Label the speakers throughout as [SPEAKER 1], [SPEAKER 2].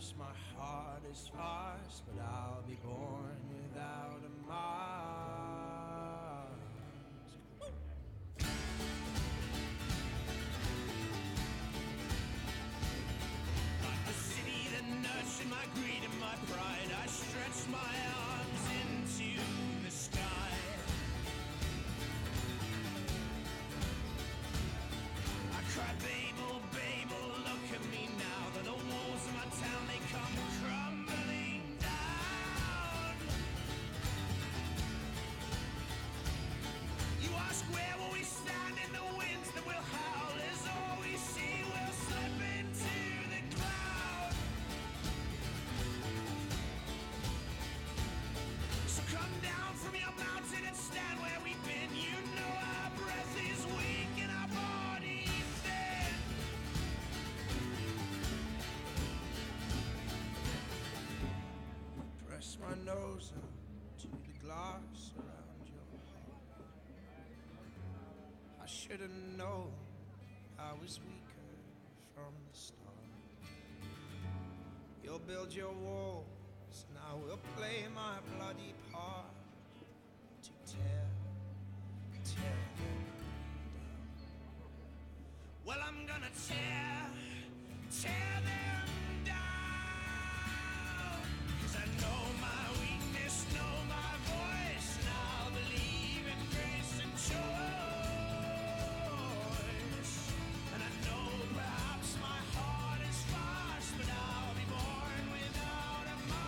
[SPEAKER 1] Perhaps my heart is fast, but I'll be born without a mask. Like the city that nurtured my greed and my pride, I stretch my arms into the sky. I cry, Babel, Babel, look at me now. That the walls of my town, they come crumbling down. You ask where will we stand in the winds that will howl, as all we see will slip into the cloud. So come down from your mountain and stand where we've been. You know our breath is weak and our body thin. Press my nose up to the glass around your heart. I should have known I was weaker from the start. You'll build your walls and I will play my bloody part to tear them down. Well, I'm gonna tear them down. 'Cause I know my weakness, know my voice, and I'll believe in grace and choice. And I know perhaps my heart is fast, but I'll be born without a mask.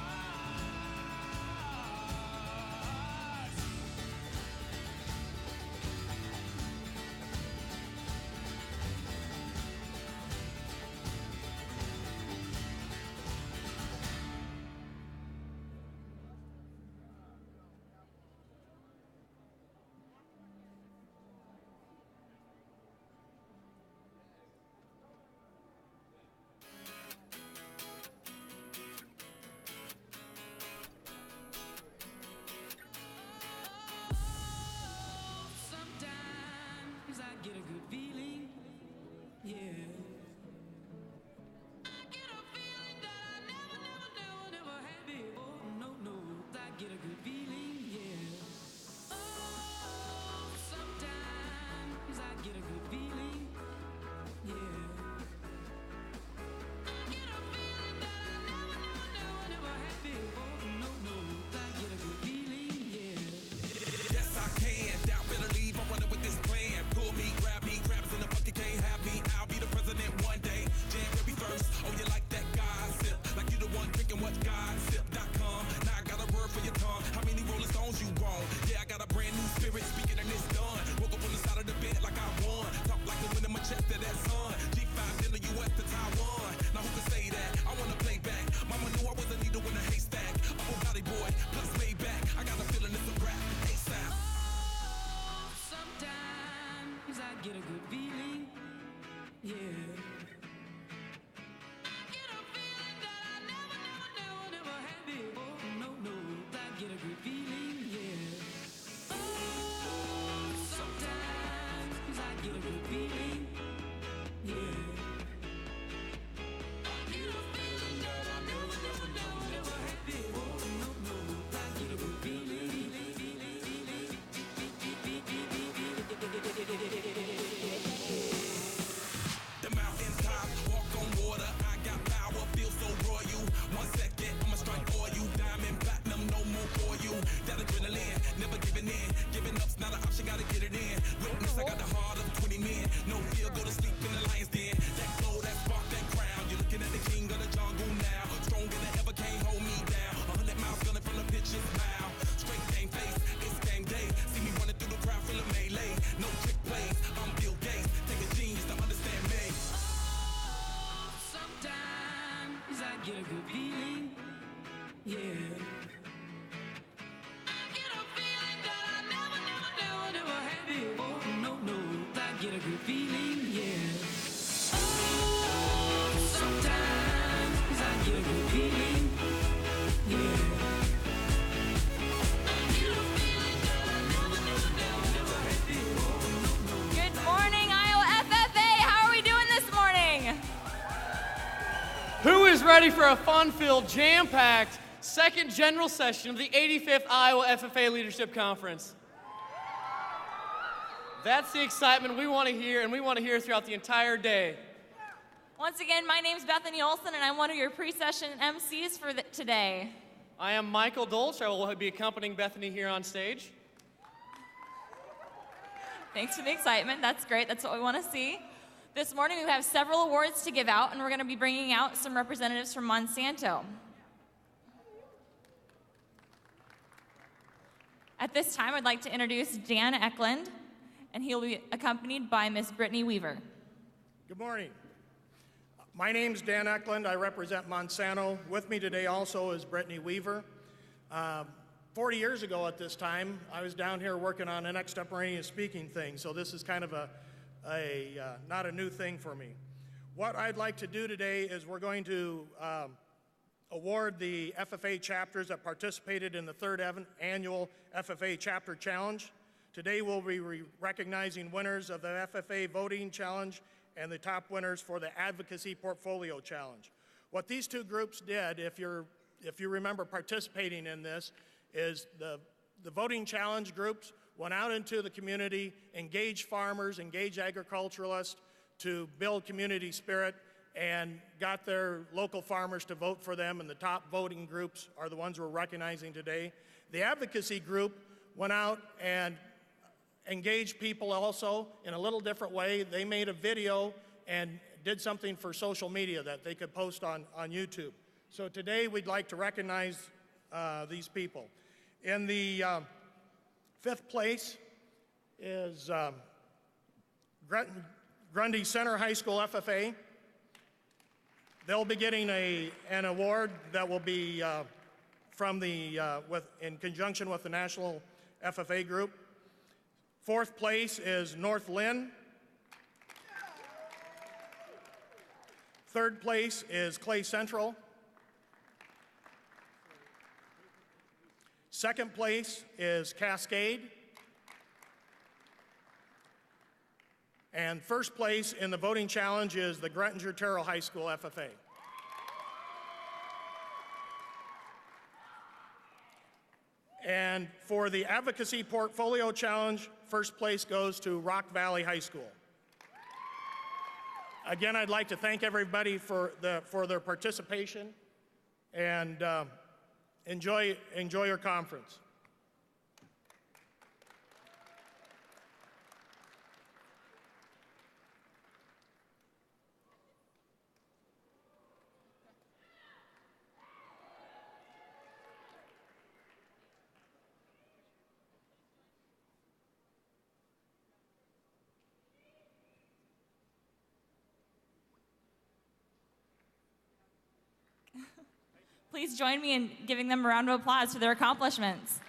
[SPEAKER 1] Sometimes I get a good feeling, yeah. I get a feeling that I never had before. No, I get a good feeling, yeah. Oh, sometimes I get a good feeling, yeah. I get a feeling that I never had before. No, I get a good feeling, yeah.
[SPEAKER 2] Yes, I can. Doubt, better leave. I'm running with this plan. Pull me, grab us in the bucket, can't have me. I'll be the president one day. January 1st. Oh, you like that gossip? Like you the one drinking what gossip.com. Now I got a word for your tongue. How many Rolling Stones you want? Yeah, I got a brand new spirit speaking and it's done. Woke up on the side of the bed like I won. Talk like the wind in my chest to that sun. G5 in the US to Taiwan. Now who can say that? I wanna play back. Mama knew I was a needle in a haystack. I'm a valley boy, plus way back. I got a feeling it's a rap. ASAP.
[SPEAKER 1] Sometimes I get a good feeling, yeah. I get a feeling that I never had before. No, I get a good feeling, yeah. Oh, sometimes I get a good feeling, yeah. I get a feeling that I never had before. No, I get a good feeling.
[SPEAKER 2] The mountain top, walk on water. I got power, feel so royal. 1 second, I'ma strike for you. Diamond, platinum, no more for you. That adrenaline, never giving in. Giving up's not an option, gotta get it in. Witness, I got the heart of 20 men. No fear, go to sleep in the lion's den. That glow, that spark, that crown. You're looking at the king of the jungle now. Stronger than ever, can't hold me down. 100 miles gunning from the pitcher's mouth. Straight game face, it's game day. See me running through the crowd, full of melee. No trick plays, I'm Bill Gates. Take a genius to understand me.
[SPEAKER 1] Oh, sometimes I get a good feeling, yeah. I get a feeling that I never had before. No, I get a good feeling, yeah. Oh, sometimes I get a good feeling, yeah. I get a feeling that I never had before.
[SPEAKER 3] Good morning, Iowa FFA. How are we doing this morning?
[SPEAKER 4] Who is
[SPEAKER 3] is ready for a fun-filled, jam-packed second general session of the 85th Iowa FFA Leadership Conference. That's the excitement we want to hear, and we want to hear throughout the entire day.
[SPEAKER 4] Once again, my name's Bethany Olson, and I'm one of your pre-session MCs for today.
[SPEAKER 3] I am Michael Dolch. I will be accompanying Bethany here on stage.
[SPEAKER 4] Thanks for the excitement. That's great. That's what we want to see. This morning, we have several awards to give out, and we're going to be bringing out some representatives from Monsanto. At this time, I'd like to introduce Dan Eklund, and he'll be accompanied by Miss Brittany Weaver.
[SPEAKER 5] Good morning. My name's Dan Eklund. I represent Monsanto. With me today also is Brittany Weaver. 40 years ago at this time, I was down here working on an extemporaneous speaking thing, so this is kind of not a new thing for me. What I'd like to do today is we're going to award the FFA chapters that participated in the third annual FFA Chapter Challenge. Today we'll be recognizing winners of the FFA Voting Challenge and the top winners for the Advocacy Portfolio Challenge. What these two groups did, if you remember participating in this, is the Voting Challenge groups went out into the community, engaged farmers, engaged agriculturalists to build community spirit, and got their local farmers to vote for them, and the top voting groups are the ones we're recognizing today. The Advocacy group went out and engage people also in a little different way. They made a video and did something for social media that they could post on YouTube. So today we'd like to recognize these people. In the fifth place is Grundy Center High School FFA. They'll be getting an award that will be in conjunction with the National FFA Group. Fourth place is North Lynn. Third place is Clay Central. Second place is Cascade. And first place in the voting challenge is the Grettinger-Terrell High School FFA. And for the Advocacy Portfolio Challenge, first place goes to Rock Valley High School. Again, I'd like to thank everybody for their participation, and enjoy your conference.
[SPEAKER 4] Please join me in giving them a round of applause for their accomplishments.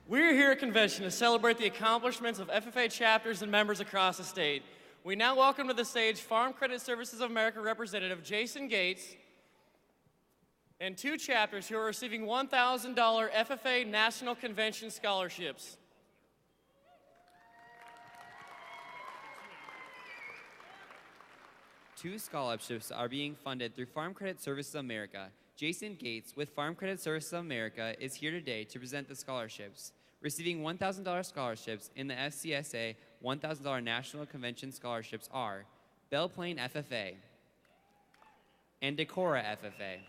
[SPEAKER 3] We're here at convention to celebrate the accomplishments of FFA chapters and members across the state. We now welcome to the stage Farm Credit Services of America Representative Jason Gates and 2 chapters who are receiving $1,000 FFA National Convention scholarships.
[SPEAKER 6] Two scholarships are being funded through Farm Credit Services America. Jason Gates with Farm Credit Services America is here today to present the scholarships. Receiving $1,000 scholarships in the FCSA $1,000 National Convention scholarships are Belle Plaine FFA and Decorah FFA.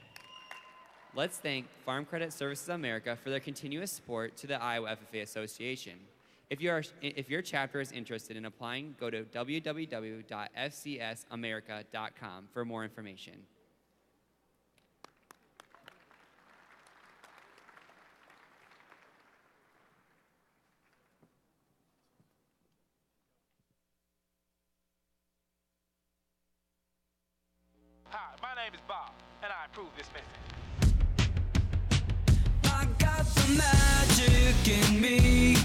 [SPEAKER 6] Let's thank Farm Credit Services America for their continuous support to the Iowa FFA Association. If your chapter is interested in applying, go to www.fcsamerica.com for more information.
[SPEAKER 7] Hi, my name is Bob, and I approve this message.
[SPEAKER 1] I got the magic in me.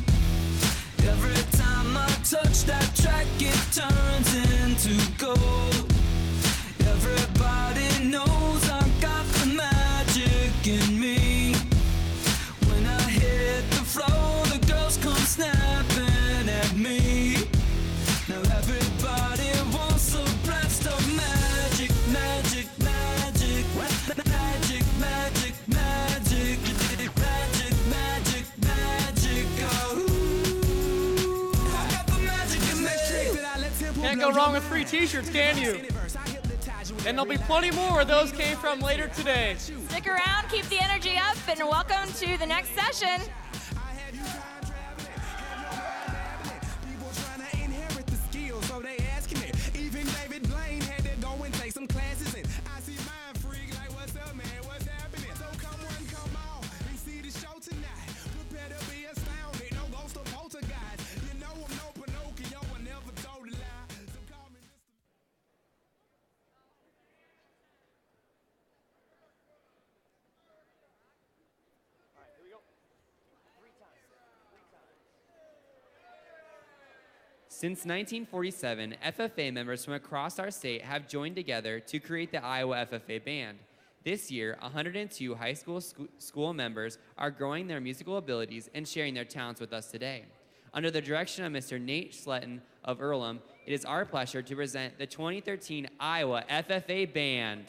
[SPEAKER 1] Every time I touch that track, it turns into gold. Everybody knows I got the magic in me. When I hit the floor, the girls come snapping at me. Now everybody wants a blast of magic, magic, magic, magic, magic, magic, magic, magic, magic, magic. Oh.
[SPEAKER 3] Can't go wrong with free t-shirts, can you? And there'll be plenty more where those came from later today.
[SPEAKER 4] Stick around, keep the energy up, and welcome to the next session.
[SPEAKER 6] Since 1947, FFA members from across our state have joined together to create the Iowa FFA Band. This year, 102 high school members are growing their musical abilities and sharing their talents with us today. Under the direction of Mr. Nate Sletton of Earll, it is our pleasure to present the 2013 Iowa FFA Band.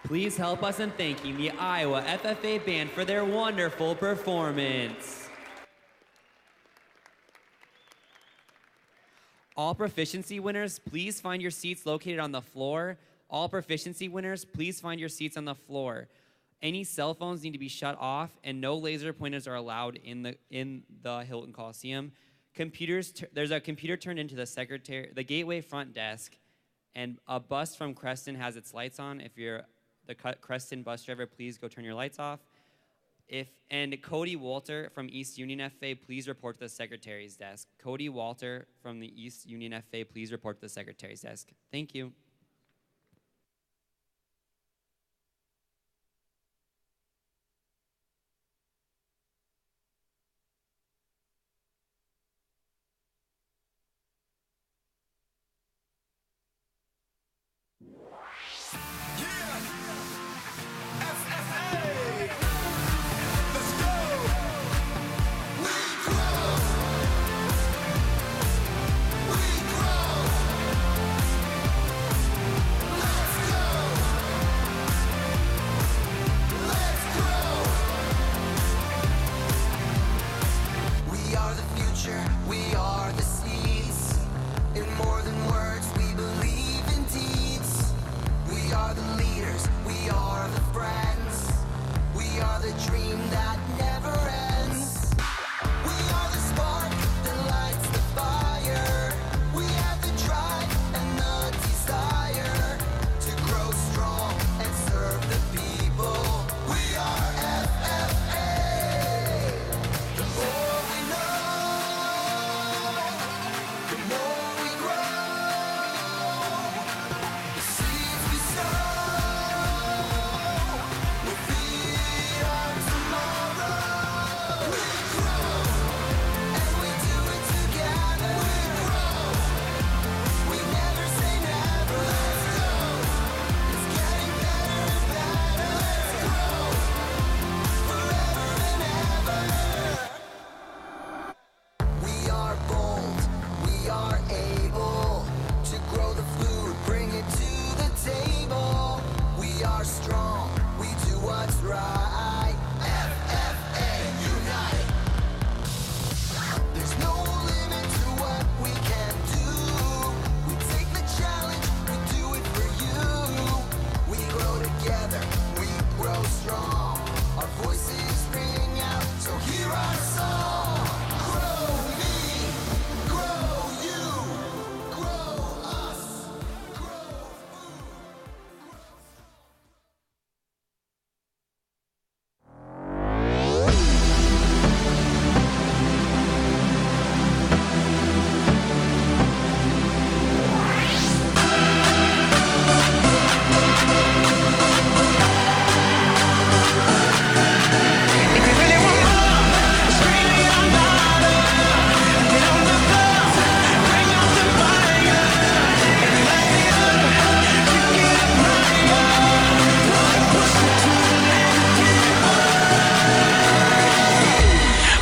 [SPEAKER 6] Please help us in thanking the Iowa FFA Band for their wonderful performance. All Proficiency winners, please find your seats located on the floor. All Proficiency winners, please find your seats on the floor. Any cell phones need to be shut off, and no laser pointers are allowed in the Hilton Coliseum. There's a computer turned into the gateway front desk, and a bus from Creston has its lights on. If you're the Creston bus driver, please go turn your lights off. And Cody Walter from East Union FFA, please report to the secretary's desk. Cody Walter from the East Union FFA, please report to the secretary's desk. Thank you.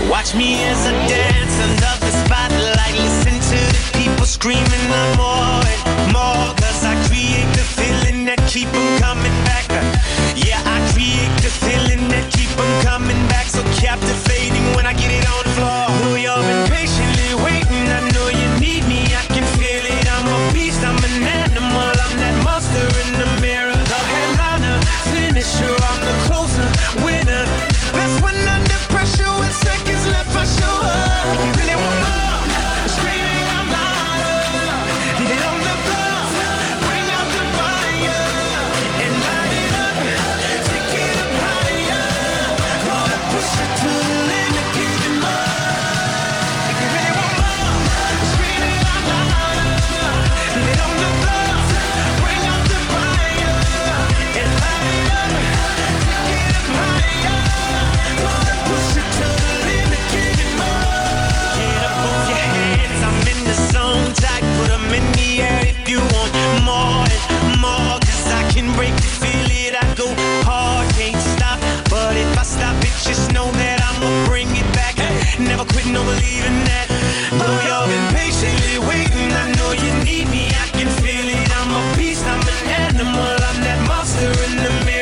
[SPEAKER 8] Watch me as I dance under the spotlight. Listen to the people screaming I'm more and more. Cause I create the feeling that keep them coming back. Yeah, I create the feeling that keep them coming back. So captivating when I get it on the floor. Know y'all been patiently waiting. I know you need me, I can feel it. I'm a beast, I'm an animal. I'm that monster in the mirror. The headliner, finisher, I'm the closer, winner. That's when under pressure with seconds left I show up. You really want more? Screaming I'm louder. Need it on the floor. Bring out the fire and light it up. Take it up higher. Wanna push it to the limit, give it more. If you really want more, screaming I'm louder. Need it on the floor. Bring out the fire and light it up. Take it up higher. Wanna push it to the limit, give it more. Get up on your hands, I'm in the zone. Tight, put them in the air if you want more and more. Cause I can break it, feel it, I go hard, can't stop. But if I stop it, just know that I'ma bring it back. Never quit, no believing that. Though y'all been patiently waiting, I know you need me, I can feel it. I'm a beast, I'm an animal, I'm that monster in the mirror.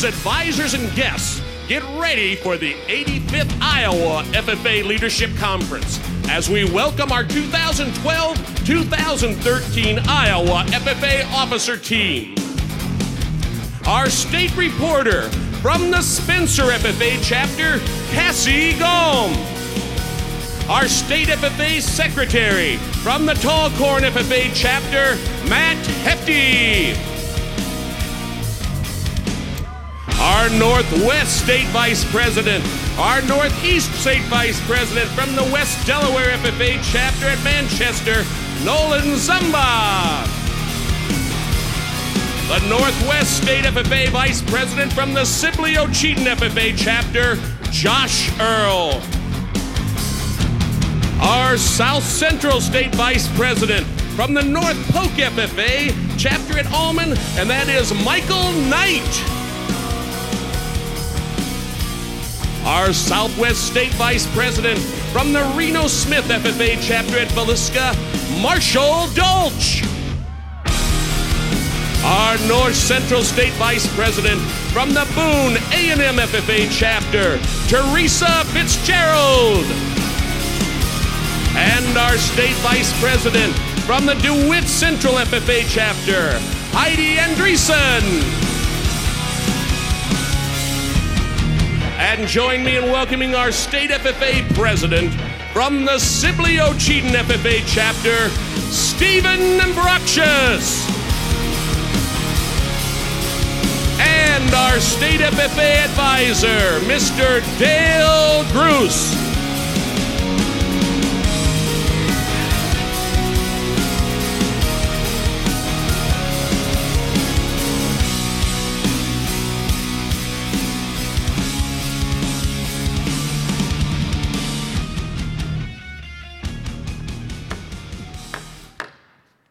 [SPEAKER 9] leaders, advisors, and guests, get ready for the 85th Iowa FFA Leadership Conference as we welcome our 2012-2013 Iowa FFA officer team. Our state reporter from the Spencer FFA chapter, Cassie Gom. Our state FFA secretary from the Tall Corn FFA chapter, Matt Hefty. Our Northwest State Vice President, our Northeast State Vice President from the West Delaware FFA chapter at Manchester, Nolan Zumba. The Northwest State FFA Vice President from the Sibley-Ocheyedan FFA chapter, Josh Earll. Our South Central State Vice President from the North Polk FFA chapter at Allman, and that is Michael Knight. Our Southwest State Vice President from the Reno Smith FFA chapter at Villisca, Marshall Dolch. Our North Central State Vice President from the Boone A&M FFA chapter, Teresa Fitzgerald. And our State Vice President from the DeWitt Central FFA chapter, Heidi Andreessen. And join me in welcoming our State FFA President from the Sibley-Ocheyedan FFA chapter, Stephen Ambrosius. And our State FFA Advisor, Mr. Dale Gruss.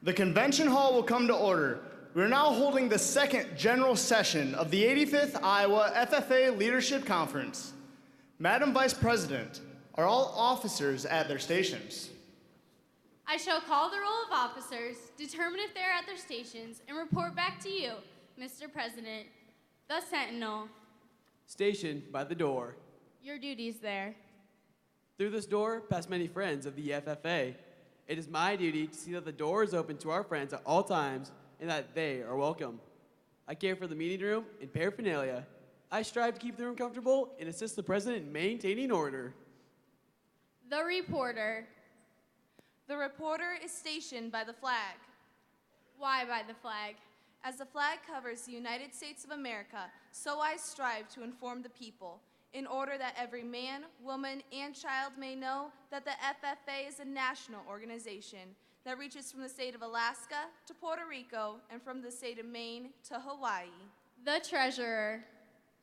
[SPEAKER 10] The convention hall will come to order. We're now holding the second general session of the 85th Iowa FFA Leadership Conference. Madam Vice President, are all officers at their stations?
[SPEAKER 11] I shall call the roll of officers, determine if they are at their stations, and report back to you, Mr. President. The Sentinel.
[SPEAKER 12] Stationed by the door.
[SPEAKER 11] Your duties there.
[SPEAKER 12] Through this door pass many friends of the FFA. It is my duty to see that the door is open to our friends at all times and that they are welcome. I care for the meeting room and paraphernalia. I strive to keep the room comfortable and assist the president in maintaining order.
[SPEAKER 11] The reporter.
[SPEAKER 13] The reporter is stationed by the flag.
[SPEAKER 11] Why by the flag?
[SPEAKER 13] As the flag covers the United States of America, so I strive to inform the people, in order that every man, woman, and child may know that the FFA is a national organization that reaches from the state of Alaska to Puerto Rico and from the state of Maine to Hawaii.
[SPEAKER 11] The treasurer.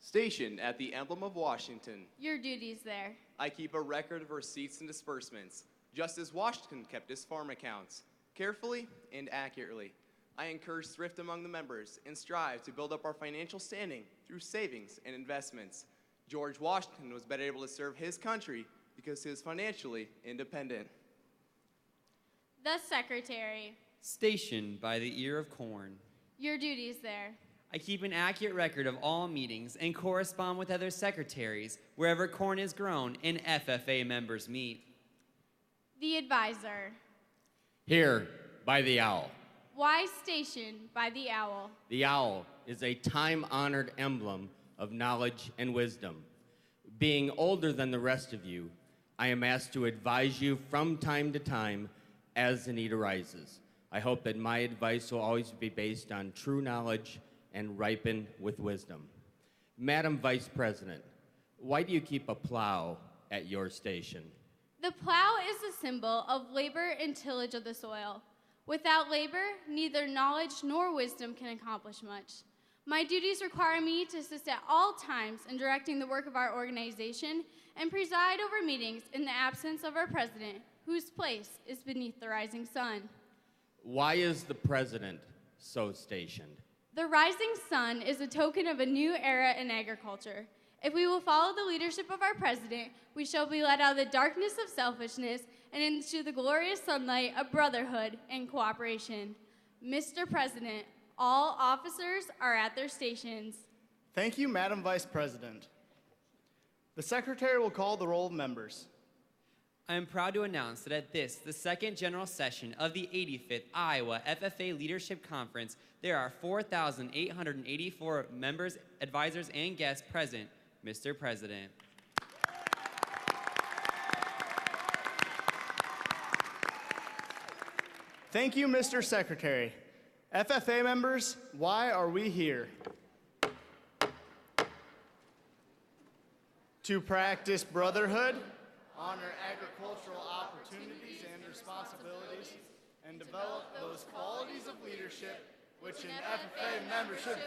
[SPEAKER 14] Stationed at the emblem of Washington.
[SPEAKER 11] Your duties there.
[SPEAKER 14] I keep a record of receipts and disbursements, just as Washington kept his farm accounts, carefully and accurately. I encourage thrift among the members and strive to build up our financial standing through savings and investments. George Washington was better able to serve his country because he was financially independent.
[SPEAKER 11] The secretary.
[SPEAKER 6] Stationed by the ear of corn.
[SPEAKER 11] Your duties there.
[SPEAKER 6] I keep an accurate record of all meetings and correspond with other secretaries wherever corn is grown and FFA members meet.
[SPEAKER 11] The advisor.
[SPEAKER 15] Here, by the owl.
[SPEAKER 11] Why stationed by the owl?
[SPEAKER 15] The owl is a time-honored emblem of knowledge and wisdom. Being older than the rest of you, I am asked to advise you from time to time as the need arises. I hope that my advice will always be based on true knowledge and ripen with wisdom. Madam Vice President, why do you keep a plow at your station?
[SPEAKER 11] The plow is a symbol of labor and tillage of the soil. Without labor, neither knowledge nor wisdom can accomplish much. My duties require me to assist at all times in directing the work of our organization and preside over meetings in the absence of our president, whose place is beneath the rising sun.
[SPEAKER 15] Why is the president so stationed?
[SPEAKER 11] The rising sun is a token of a new era in agriculture. If we will follow the leadership of our president, we shall be led out of the darkness of selfishness and into the glorious sunlight of brotherhood and cooperation. Mr. President, all officers are at their stations.
[SPEAKER 10] Thank you, Madam Vice President. The Secretary will call the roll of members.
[SPEAKER 6] I am proud to announce that at this, the second general session of the 85th Iowa FFA Leadership Conference, there are 4,884 members, advisors, and guests present, Mr. President.
[SPEAKER 10] Thank you, Mr. Secretary. FFA members, why are we here? To practice brotherhood, honor agricultural opportunities and responsibilities, and develop those qualities of leadership which an FFA membership.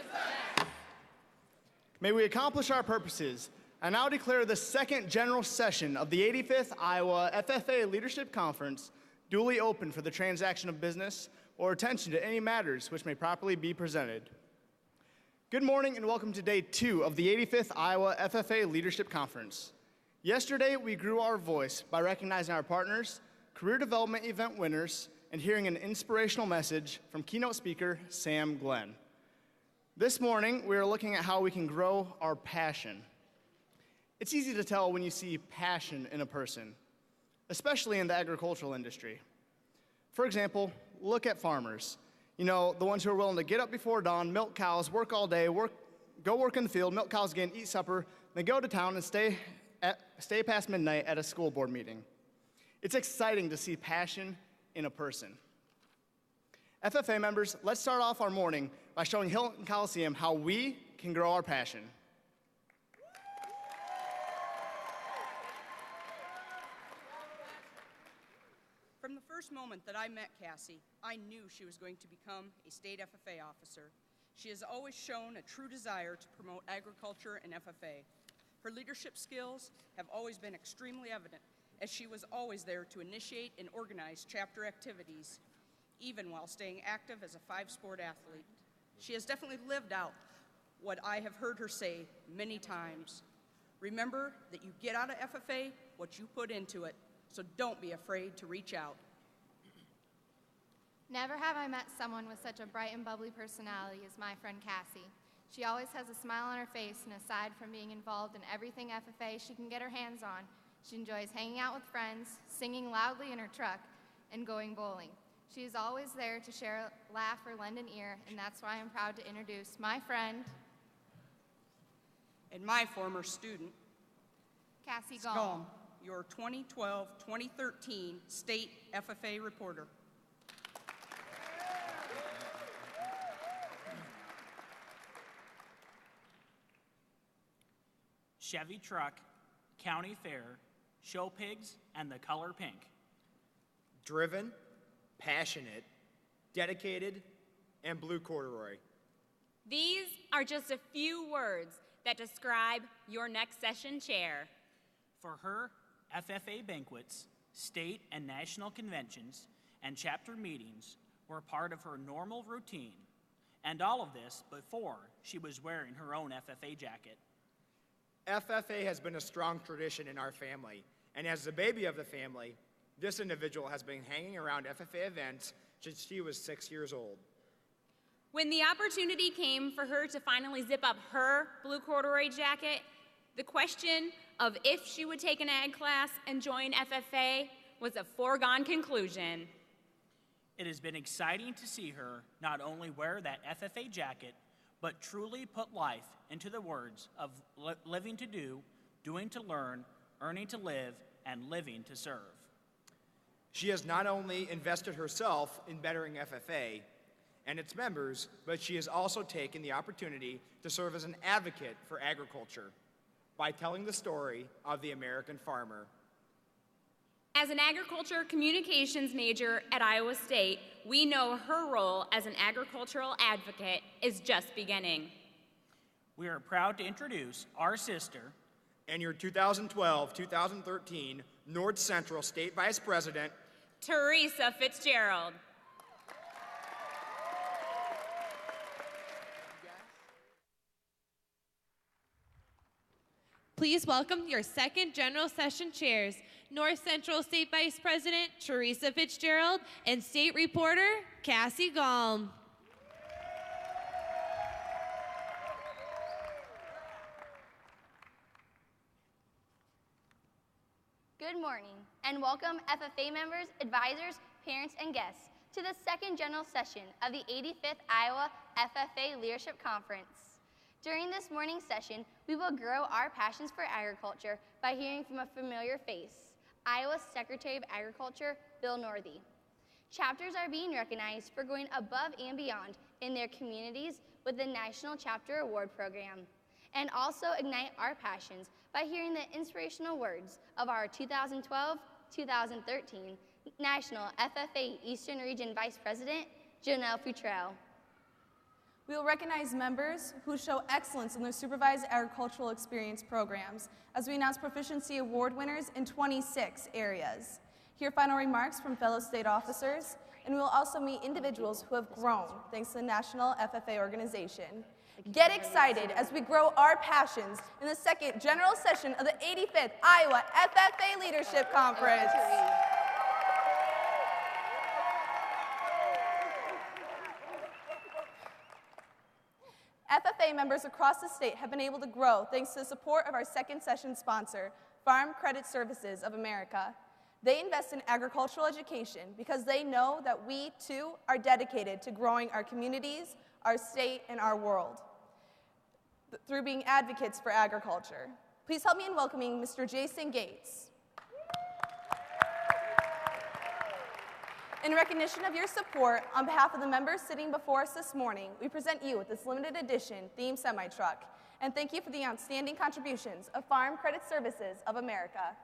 [SPEAKER 10] May we accomplish our purposes. I now declare the second general session of the 85th Iowa FFA Leadership Conference duly open for the transaction of business or attention to any matters which may properly be presented. Good morning and welcome to day 2 of the 85th Iowa FFA Leadership Conference. Yesterday, we grew our voice by recognizing our partners, career development event winners, and hearing an inspirational message from keynote speaker Sam Glenn. This morning, we are looking at how we can grow our passion. It's easy to tell when you see passion in a person, especially in the agricultural industry. For example, look at farmers. You know, the ones who are willing to get up before dawn, milk cows, work all day, go work in the field, milk cows again, eat supper, then go to town and stay past midnight at a school board meeting. It's exciting to see passion in a person. FFA members, let's start off our morning by showing Hilton Coliseum how we can grow our passion.
[SPEAKER 16] From the first moment that I met Cassie, I knew she was going to become a state FFA officer. She has always shown a true desire to promote agriculture and FFA. Her leadership skills have always been extremely evident, as she was always there to initiate and organize chapter activities, even while staying active as a 5-sport athlete. She has definitely lived out what I have heard her say many times. Remember that you get out of FFA what you put into it, so don't be afraid to reach out.
[SPEAKER 17] Never have I met someone with such a bright and bubbly personality as my friend Cassie. She always has a smile on her face, and aside from being involved in everything FFA she can get her hands on, she enjoys hanging out with friends, singing loudly in her truck, and going bowling. She is always there to share a laugh or lend an ear, and that's why I'm proud to introduce my friend
[SPEAKER 16] and my former student,
[SPEAKER 17] Cassie Gall,
[SPEAKER 16] your 2012-2013 state FFA reporter.
[SPEAKER 18] Chevy truck, county fair, show pigs, and the color pink.
[SPEAKER 19] Driven, passionate, dedicated, and blue corduroy.
[SPEAKER 20] These are just a few words that describe your next session chair.
[SPEAKER 18] For her, FFA banquets, state and national conventions, and chapter meetings were part of her normal routine, and all of this before she was wearing her own FFA jacket.
[SPEAKER 19] FFA has been a strong tradition in our family, and as the baby of the family, this individual has been hanging around FFA events since she was 6 years old.
[SPEAKER 20] When the opportunity came for her to finally zip up her blue corduroy jacket, the question of if she would take an ag class and join FFA was a foregone conclusion.
[SPEAKER 18] It has been exciting to see her not only wear that FFA jacket, but truly put life into the words of living to do, doing to learn, earning to live, and living to serve.
[SPEAKER 19] She has not only invested herself in bettering FFA and its members, but she has also taken the opportunity to serve as an advocate for agriculture by telling the story of the American farmer.
[SPEAKER 20] As an agriculture communications major at Iowa State, we know her role as an agricultural advocate is just beginning.
[SPEAKER 18] We are proud to introduce our sister
[SPEAKER 19] and your 2012-2013 North Central State Vice President,
[SPEAKER 20] Teresa Fitzgerald.
[SPEAKER 21] Please welcome your second general session chairs, North Central State Vice President Teresa Fitzgerald and State Reporter Cassie Gall.
[SPEAKER 2] Good morning, and welcome FFA members, advisors, parents, and guests to the second general session of the 85th Iowa FFA Leadership Conference. During this morning's session, we will grow our passions for agriculture by hearing from a familiar face, Iowa's Secretary of Agriculture, Bill Northey. Chapters are being recognized for going above and beyond in their communities with the National Chapter Award Program, and also ignite our passions by hearing the inspirational words of our 2012-2013 National FFA Eastern Region Vice President, Joenelle Futrell.
[SPEAKER 13] We will recognize members who show excellence in their supervised agricultural experience programs as we announce Proficiency Award winners in 26 areas. Hear final remarks from fellow state officers, and we will also meet individuals who have grown thanks to the National FFA organization. Get excited as we grow our passions in the second general session of the 85th Iowa FFA Leadership Conference. FFA members across the state have been able to grow thanks to the support of our second session sponsor, Farm Credit Services of America. They invest in agricultural education because they know that we, too, are dedicated to growing our communities, our state, and our world through being advocates for agriculture. Please help me in welcoming Mr. Jason Gates. In recognition of your support, on behalf of the members sitting before us this morning, we present you with this limited edition theme semi-truck, and thank you for the outstanding contributions of Farm Credit Services of America.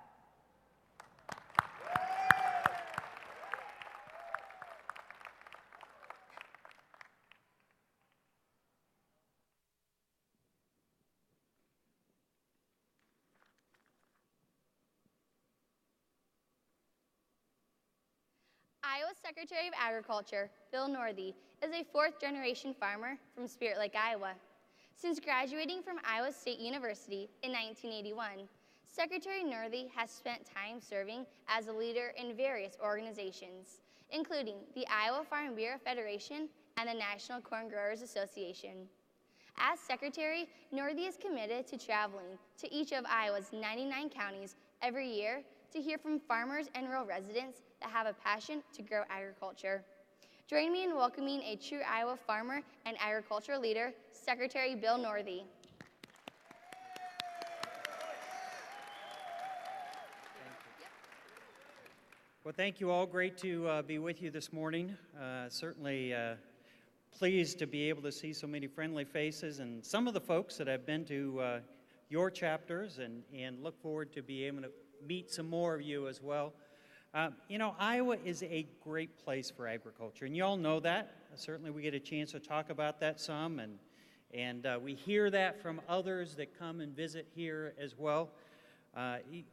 [SPEAKER 2] Iowa's Secretary of Agriculture, Bill Northey, is a fourth-generation farmer from Spirit Lake, Iowa. Since graduating from Iowa State University in 1981, Secretary Northey has spent time serving as a leader in various organizations, including the Iowa Farm Bureau Federation and the National Corn Growers Association. As Secretary, Northey is committed to traveling to each of Iowa's 99 counties every year to hear from farmers and rural residents that have a passion to grow agriculture. Join me in welcoming a true Iowa farmer and agricultural leader, Secretary Bill Northey.
[SPEAKER 22] Well, thank you all. Great to be with you this morning. Certainly pleased to be able to see so many friendly faces and some of the folks that have been to your chapters, and look forward to be able to meet some more of you as well. You know, Iowa is a great place for agriculture, and you all know that. Certainly we get a chance to talk about that some, and we hear that from others that come and visit here as well.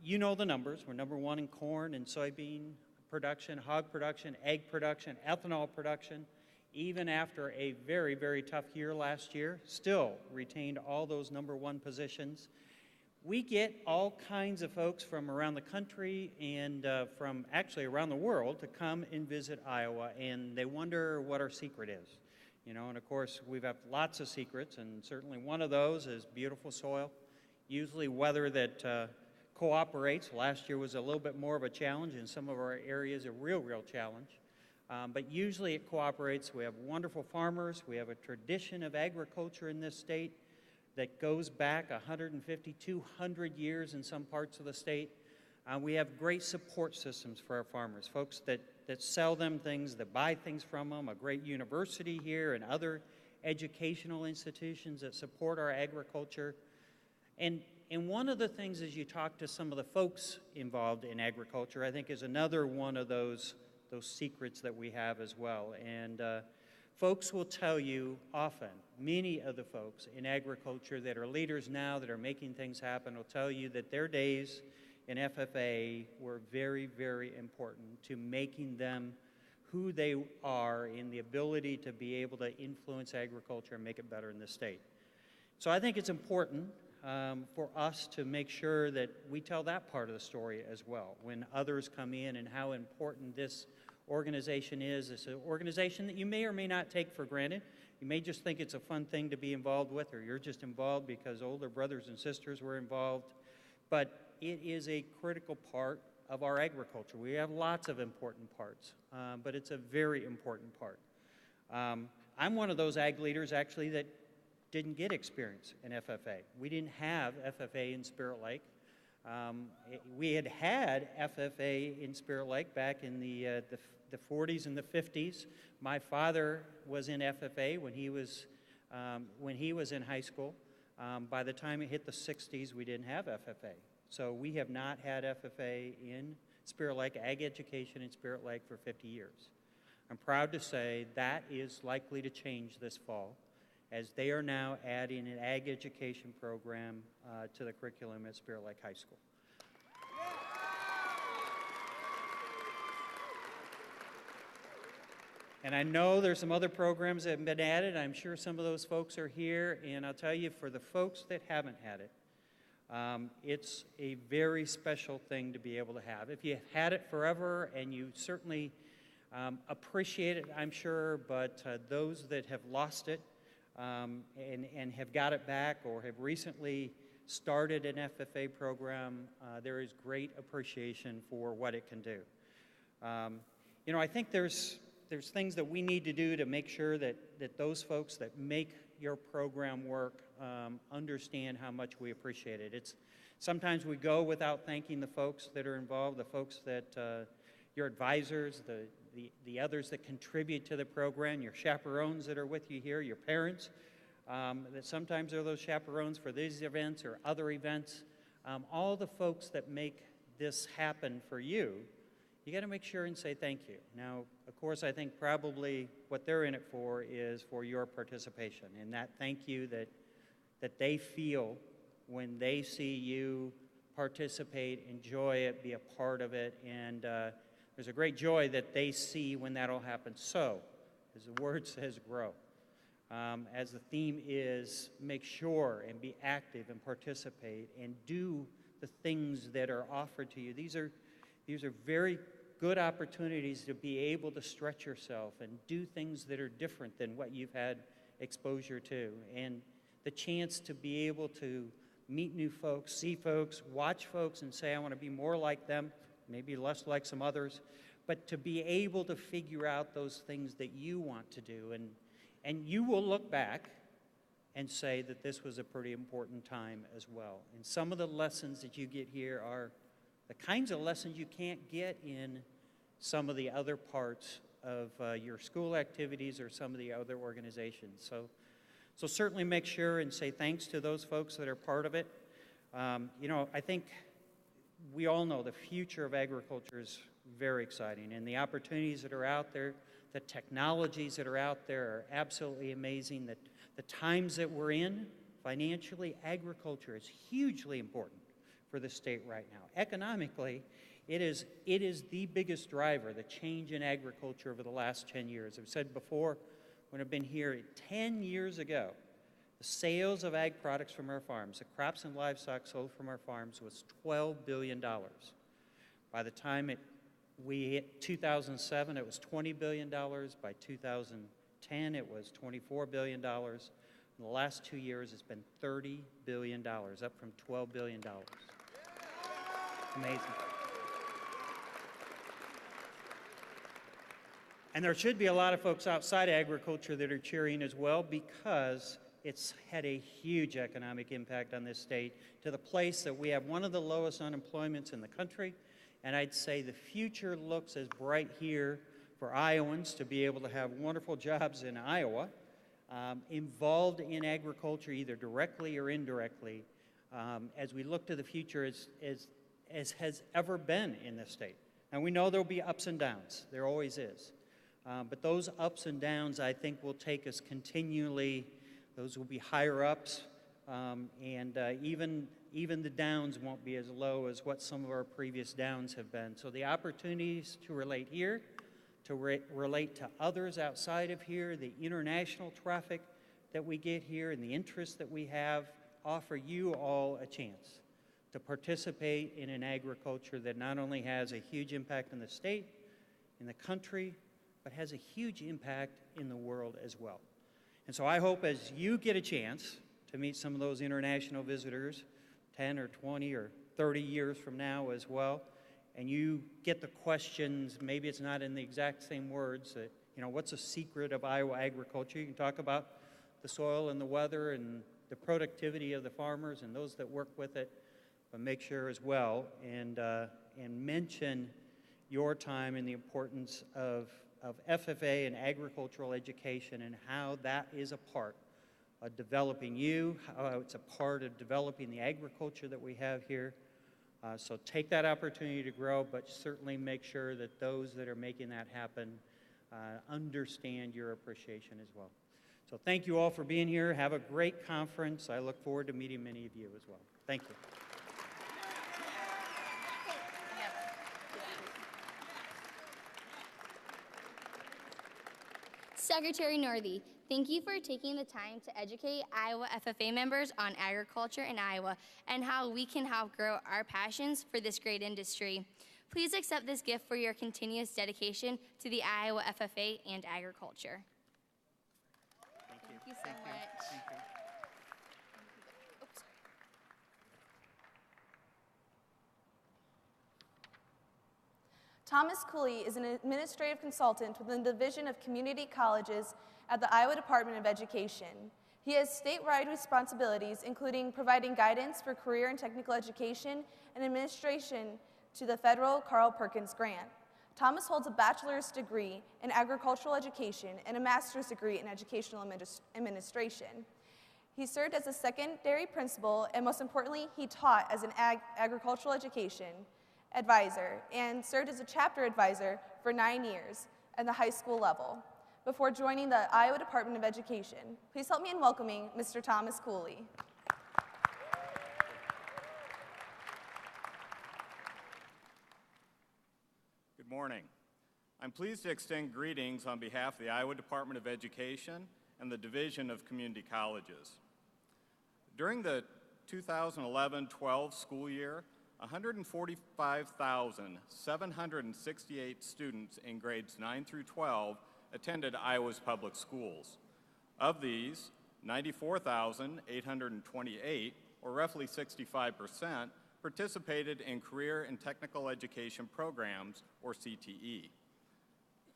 [SPEAKER 22] You know the numbers. We're number one in corn and soybean production, hog production, egg production, ethanol production. Even after a very, very tough year last year, still retained all those number one positions. We get all kinds of folks from around the country and from actually around the world to come and visit Iowa, and they wonder what our secret is. You know, and of course, we've got lots of secrets, and certainly one of those is beautiful soil, usually weather that cooperates. Last year was a little bit more of a challenge. In some of our areas, a real challenge. But usually it cooperates. We have wonderful farmers. We have a tradition of agriculture in this state that goes back 150, 200 years in some parts of the state. We have great support systems for our farmers, folks that sell them things, that buy things from them, a great university here and other educational institutions that support our agriculture. And one of the things as you talk to some of the folks involved in agriculture, I think is another one of those secrets that we have as well. And folks will tell you often, many of the folks in agriculture that are leaders now, that are making things happen, will tell you that their days in FFA were very, very important to making them who they are in the ability to be able to influence agriculture and make it better in this state. So I think it's important for us to make sure that we tell that part of the story as well when others come in, and how important this organization is. It's an organization that you may or may not take for granted. You may just think it's a fun thing to be involved with, or you're just involved because older brothers and sisters were involved. But it is a critical part of our agriculture. We have lots of important parts, but it's a very important part. I'm one of those ag leaders actually that didn't get experience in FFA. We didn't have FFA in Spirit Lake. We had FFA in Spirit Lake back in the 40s and the 50s. My father was in FFA when he was in high school. By the time it hit the 60s, we didn't have FFA. So we have not had FFA in Spirit Lake, ag education in Spirit Lake for 50 years. I'm proud to say that is likely to change this fall, as they are now adding an ag education program to the curriculum at Spirit Lake High School. And I know there's some other programs that have been added. I'm sure some of those folks are here, and I'll tell you, for the folks that haven't had it, it's a very special thing to be able to have. If you've had it forever, and you certainly appreciate it, I'm sure, but those that have lost it, and have got it back or have recently started an FFA program, there is great appreciation for what it can do. You know, I think there's things that we need to do to make sure that those folks that make your program work understand how much we appreciate it. Sometimes we go without thanking the folks that are involved, the folks that, your advisors, the others that contribute to the program, your chaperones that are with you here, your parents, that sometimes are those chaperones for these events or other events. All the folks that make this happen for you, you got to make sure and say thank you. Now, of course, I think probably what they're in it for is for your participation, and that thank you that they feel when they see you participate, enjoy it, be a part of it, and there's a great joy that they see when that'll happen. So, as the word says, grow. As the theme is, make sure and be active and participate and do the things that are offered to you. These are very good opportunities to be able to stretch yourself and do things that are different than what you've had exposure to. And the chance to be able to meet new folks, see folks, watch folks and say, I want to be more like them, maybe less like some others, but to be able to figure out those things that you want to do. And you will look back and say that this was a pretty important time as well. And some of the lessons that you get here are the kinds of lessons you can't get in some of the other parts of your school activities or some of the other organizations. So certainly make sure and say thanks to those folks that are part of it. You know, I think we all know the future of agriculture is very exciting, and the opportunities that are out there, the technologies that are out there are absolutely amazing. That the times that we're in, financially, agriculture is hugely important for the state right now. Economically, it is the biggest driver, the change in agriculture over the last 10 years. I've said before, when I've been here 10 years ago, the sales of ag products from our farms, the crops and livestock sold from our farms, was $12 billion. By the time we hit 2007, it was $20 billion. By 2010, it was $24 billion. In the last 2 years, it's been $30 billion, up from $12 billion. Amazing. And there should be a lot of folks outside agriculture that are cheering as well, because it's had a huge economic impact on this state, to the place that we have one of the lowest unemployments in the country. And I'd say the future looks as bright here for Iowans to be able to have wonderful jobs in Iowa, involved in agriculture either directly or indirectly, as we look to the future as has ever been in this state. And we know there'll be ups and downs. There always is. But those ups and downs, I think, will take us continually. Those will be higher ups, and even the downs won't be as low as what some of our previous downs have been. So the opportunities to relate here, to relate to others outside of here, the international traffic that we get here, and the interest that we have, offer you all a chance to participate in an agriculture that not only has a huge impact in the state, in the country, but has a huge impact in the world as well. And so I hope as you get a chance to meet some of those international visitors 10 or 20 or 30 years from now as well, and you get the questions, maybe it's not in the exact same words, that, what's a secret of Iowa agriculture? You can talk about the soil and the weather and the productivity of the farmers and those that work with it, but make sure as well and mention your time and the importance of FFA and agricultural education and how that is a part of developing you, how it's a part of developing the agriculture that we have here. So take that opportunity to grow, but certainly make sure that those that are making that happen understand your appreciation as well. So thank you all for being here. Have a great conference. I look forward to meeting many of you as well. Thank you.
[SPEAKER 2] Secretary Northey, thank you for taking the time to educate Iowa FFA members on agriculture in Iowa and how we can help grow our passions for this great industry. Please accept this gift for your continuous dedication to the Iowa FFA and agriculture. Thank you so much.
[SPEAKER 22] Thank you.
[SPEAKER 13] Thomas Cooley is an administrative consultant within the Division of Community Colleges at the Iowa Department of Education. He has statewide responsibilities, including providing guidance for career and technical education and administration to the federal Carl Perkins Grant. Thomas holds a bachelor's degree in agricultural education and a master's degree in educational administration. He served as a secondary principal, and most importantly, he taught as an agricultural education advisor and served as a chapter advisor for 9 years at the high school level before joining the Iowa Department of Education. Please help me in welcoming Mr. Thomas Cooley.
[SPEAKER 5] Good morning. I'm pleased to extend greetings on behalf of the Iowa Department of Education and the Division of Community Colleges. During the 2011-12 school year, 145,768 students in grades 9 through 12 attended Iowa's public schools. Of these, 94,828, or roughly 65%, participated in career and technical education programs, or CTE.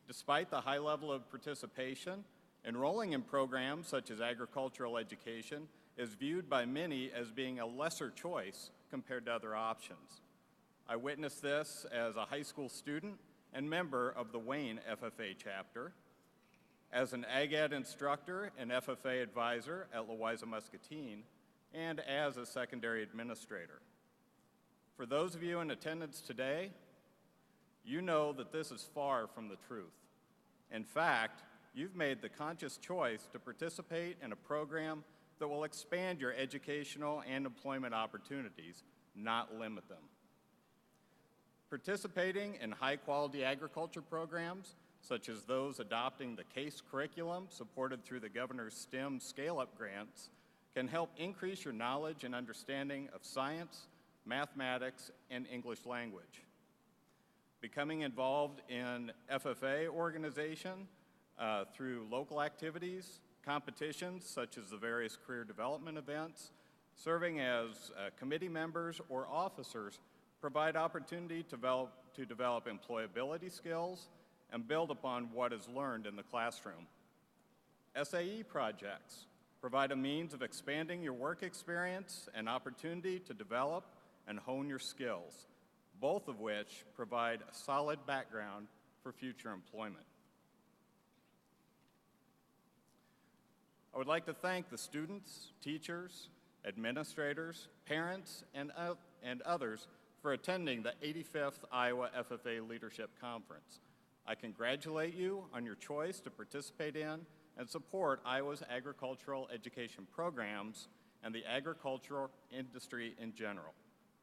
[SPEAKER 5] Despite the high level of participation, enrolling in programs such as agricultural education is viewed by many as being a lesser choice compared to other options. I witnessed this as a high school student and member of the Wayne FFA chapter, as an Ag Ed instructor and FFA advisor at Louisa-Muscatine, and as a secondary administrator. For those of you in attendance today, you know that this is far from the truth. In fact, you've made the conscious choice to participate in a program that will expand your educational and employment opportunities, not limit them. Participating in high-quality agriculture programs, such as those adopting the CASE curriculum supported through the Governor's STEM Scale-Up Grants, can help increase your knowledge and understanding of science, mathematics, and English language. Becoming involved in FFA organization through local activities, competitions such as the various career development events, serving as committee members or officers provide opportunity to develop employability skills and build upon what is learned in the classroom. SAE projects provide a means of expanding your work experience and opportunity to develop and hone your skills, both of which provide a solid background for future employment. I would like to thank the students, teachers, administrators, parents, and others for attending the 85th Iowa FFA Leadership Conference. I congratulate you on your choice to participate in and support Iowa's agricultural education programs and the agricultural industry in general,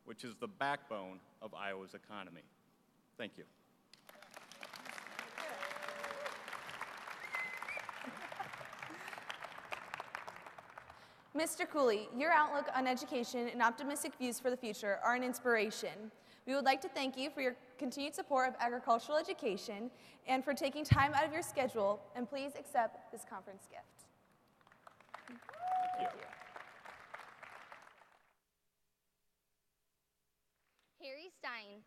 [SPEAKER 5] which is the backbone of Iowa's economy. Thank you.
[SPEAKER 13] Mr. Cooley, your outlook on education and optimistic views for the future are an inspiration. We would like to thank you for your continued support of agricultural education and for taking time out of your schedule, and please accept this conference gift. Thank you.
[SPEAKER 2] Harry Stine.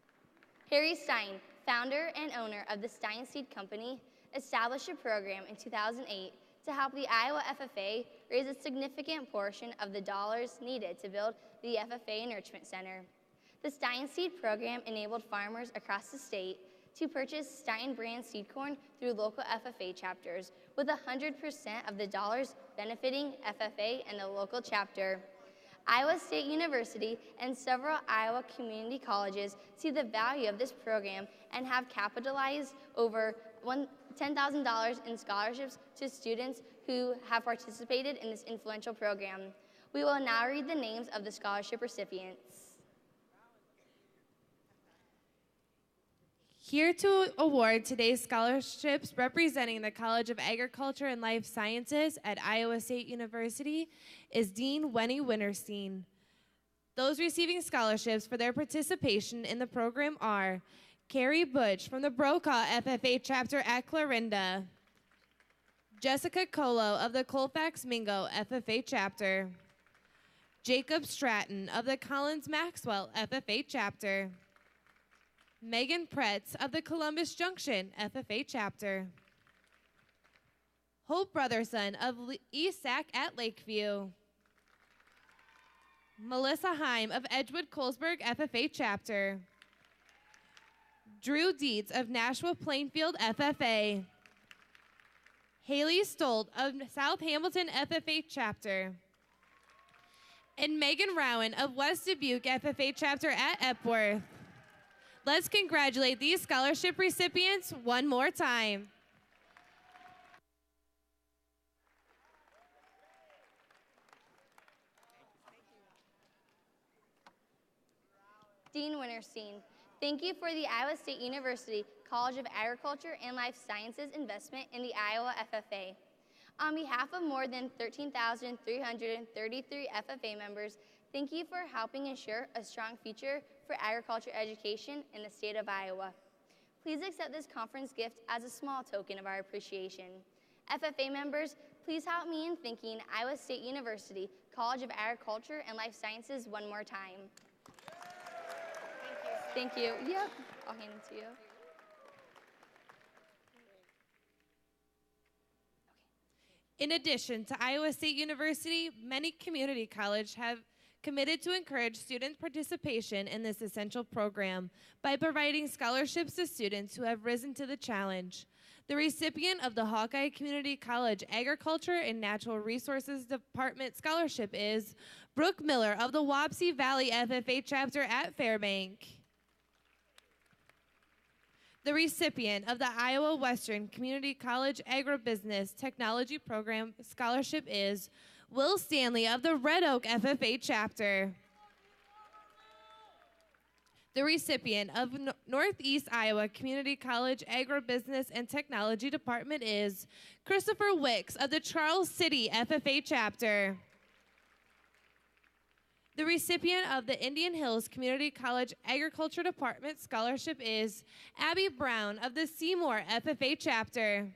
[SPEAKER 2] Harry Stine, founder and owner of the Stine Seed Company, established a program in 2008 to help the Iowa FFA raise a significant portion of the dollars needed to build the FFA Enrichment Center. The Stine Seed program enabled farmers across the state to purchase Stine brand seed corn through local FFA chapters, with 100% of the dollars benefiting FFA and the local chapter. Iowa State University and several Iowa community colleges see the value of this program and have capitalized over $10,000 in scholarships to students who have participated in this influential program. We will now read the names of the scholarship recipients.
[SPEAKER 21] Here to award today's scholarships representing the College of Agriculture and Life Sciences at Iowa State University is Dean Wenny Winterstein. Those receiving scholarships for their participation in the program are Carrie Butch from the Brokaw FFA chapter at Clarinda, Jessica Colo of the Colfax Mingo FFA chapter, Jacob Stratton of the Collins Maxwell FFA chapter, Megan Pretz of the Columbus Junction FFA chapter, Hope Brotherson of East Sac at Lakeview, Melissa Heim of Edgewood Colesburg FFA chapter, Drew Dietz of Nashua Plainfield FFA, Haley Stolt of South Hamilton FFA chapter, and Megan Rowan of West Dubuque FFA chapter at Epworth. Let's congratulate these scholarship recipients one more time.
[SPEAKER 2] Dean Winterstein, thank you for the Iowa State University College of Agriculture and Life Sciences investment in the Iowa FFA. On behalf of more than 13,333 FFA members, thank you for helping ensure a strong future for agriculture education in the state of Iowa. Please accept this conference gift as a small token of our appreciation. FFA members, please help me in thanking Iowa State University College of Agriculture and Life Sciences one more time. Thank you. Yep, I'll hand it to you.
[SPEAKER 21] In addition to Iowa State University, many community colleges have committed to encourage student participation in this essential program by providing scholarships to students who have risen to the challenge. The recipient of the Hawkeye Community College Agriculture and Natural Resources Department Scholarship is Brooke Miller of the Wapsie Valley FFA chapter at Fairbank. The recipient of the Iowa Western Community College Agribusiness Technology Program Scholarship is Will Stanley of the Red Oak FFA chapter. The recipient of Northeast Iowa Community College Agribusiness and Technology Department is Christopher Wicks of the Charles City FFA chapter. The recipient of the Indian Hills Community College Agriculture Department Scholarship is Abby Brown of the Seymour FFA chapter.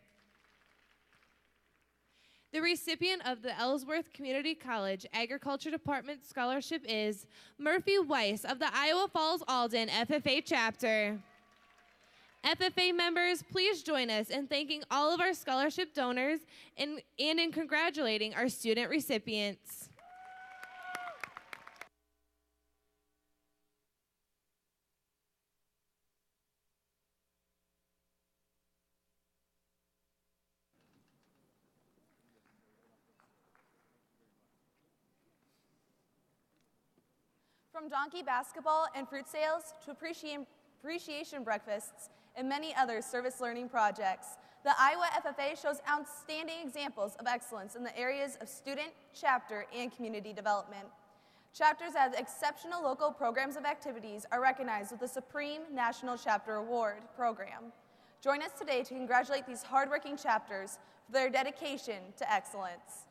[SPEAKER 21] The recipient of the Ellsworth Community College Agriculture Department Scholarship is Murphy Weiss of the Iowa Falls Alden FFA chapter. FFA members, please join us in thanking all of our scholarship donors and in congratulating our student recipients.
[SPEAKER 13] From donkey basketball and fruit sales to appreciation breakfasts and many other service learning projects, the Iowa FFA shows outstanding examples of excellence in the areas of student, chapter, and community development. Chapters that have exceptional local programs of activities are recognized with the Supreme National Chapter Award program. Join us today to congratulate these hardworking chapters for their dedication to excellence.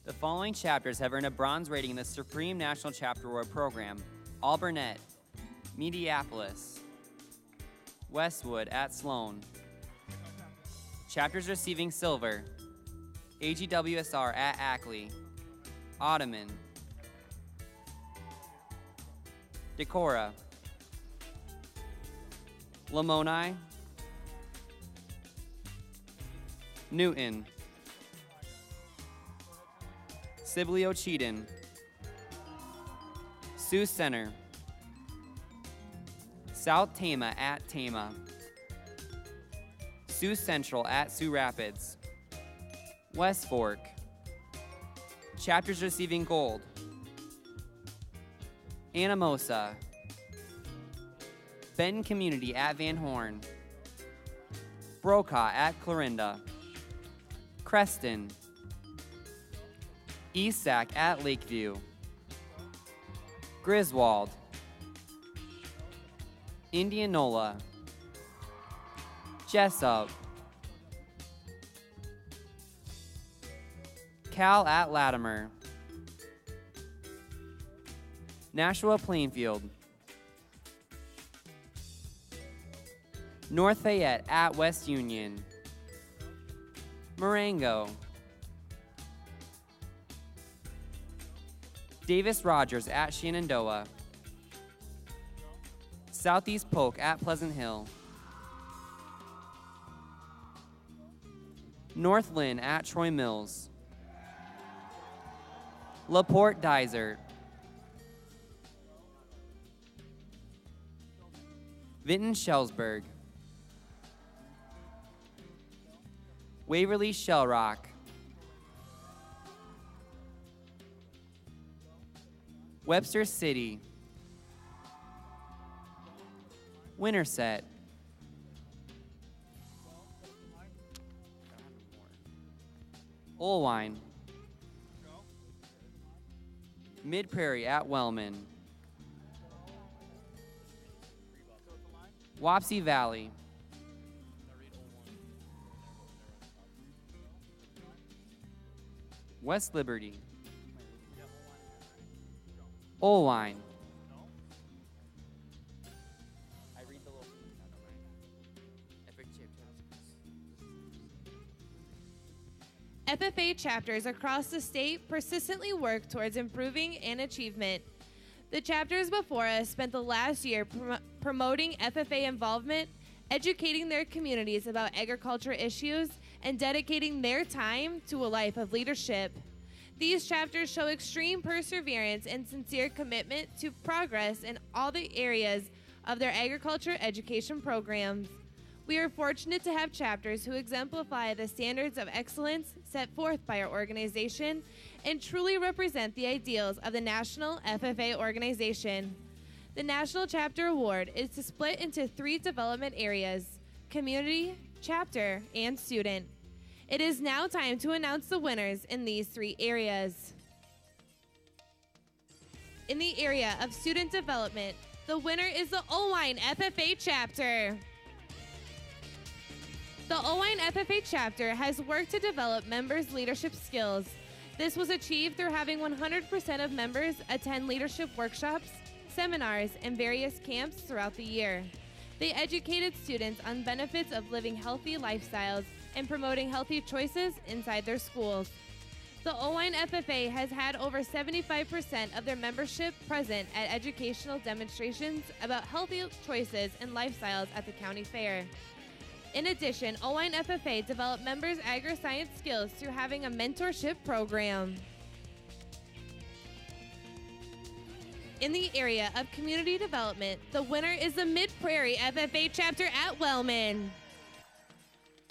[SPEAKER 6] The following chapters have earned a bronze rating in the Supreme National Chapter Award Program: Alburnett, Mediapolis, Westwood at Sloan. Chapters receiving silver: AGWSR at Ackley, Ottoman, Decorah, Lamoni, Newton, Sibley Cheaton, Sioux Center, South Tama at Tama, Sioux Central at Sioux Rapids, West Fork. Chapters receiving gold: Anamosa, Benton Community at Van Horn, Brokaw at Clarinda, Creston, Esac at Lakeview, Griswold, Indianola, Jessup, Cal at Latimer, Nashua Plainfield, North Fayette at West Union, Marengo, Davis Rogers at Shenandoah, Southeast Polk at Pleasant Hill, North Lynn at Troy Mills, LaPorte Dysart, Vinton Shellsburg, Waverly Shell Rock, Webster City, Winterset, Olwine, Mid Prairie at Wellman, Wapsie Valley, West Liberty, Olwine,
[SPEAKER 21] FFA chapters across the state persistently work towards improving and achievement. The chapters before us spent the last year promoting FFA involvement, educating their communities about agriculture issues, and dedicating their time to a life of leadership. These chapters show extreme perseverance and sincere commitment to progress in all the areas of their agriculture education programs. We are fortunate to have chapters who exemplify the standards of excellence set forth by our organization and truly represent the ideals of the National FFA organization. The National Chapter Award is split into 3 development areas: community, chapter, and student. It is now time to announce the winners in these 3 areas. In the area of student development, the winner is the Olwine FFA chapter. The Olwine FFA chapter has worked to develop members' leadership skills. This was achieved through having 100% of members attend leadership workshops, seminars, and various camps throughout the year. They educated students on benefits of living healthy lifestyles and promoting healthy choices inside their schools. The Olwine FFA has had over 75% of their membership present at educational demonstrations about healthy choices and lifestyles at the county fair. In addition, Olwine FFA developed members' agri-science skills through having a mentorship program. In the area of community development, the winner is the Mid-Prairie FFA chapter at Wellman.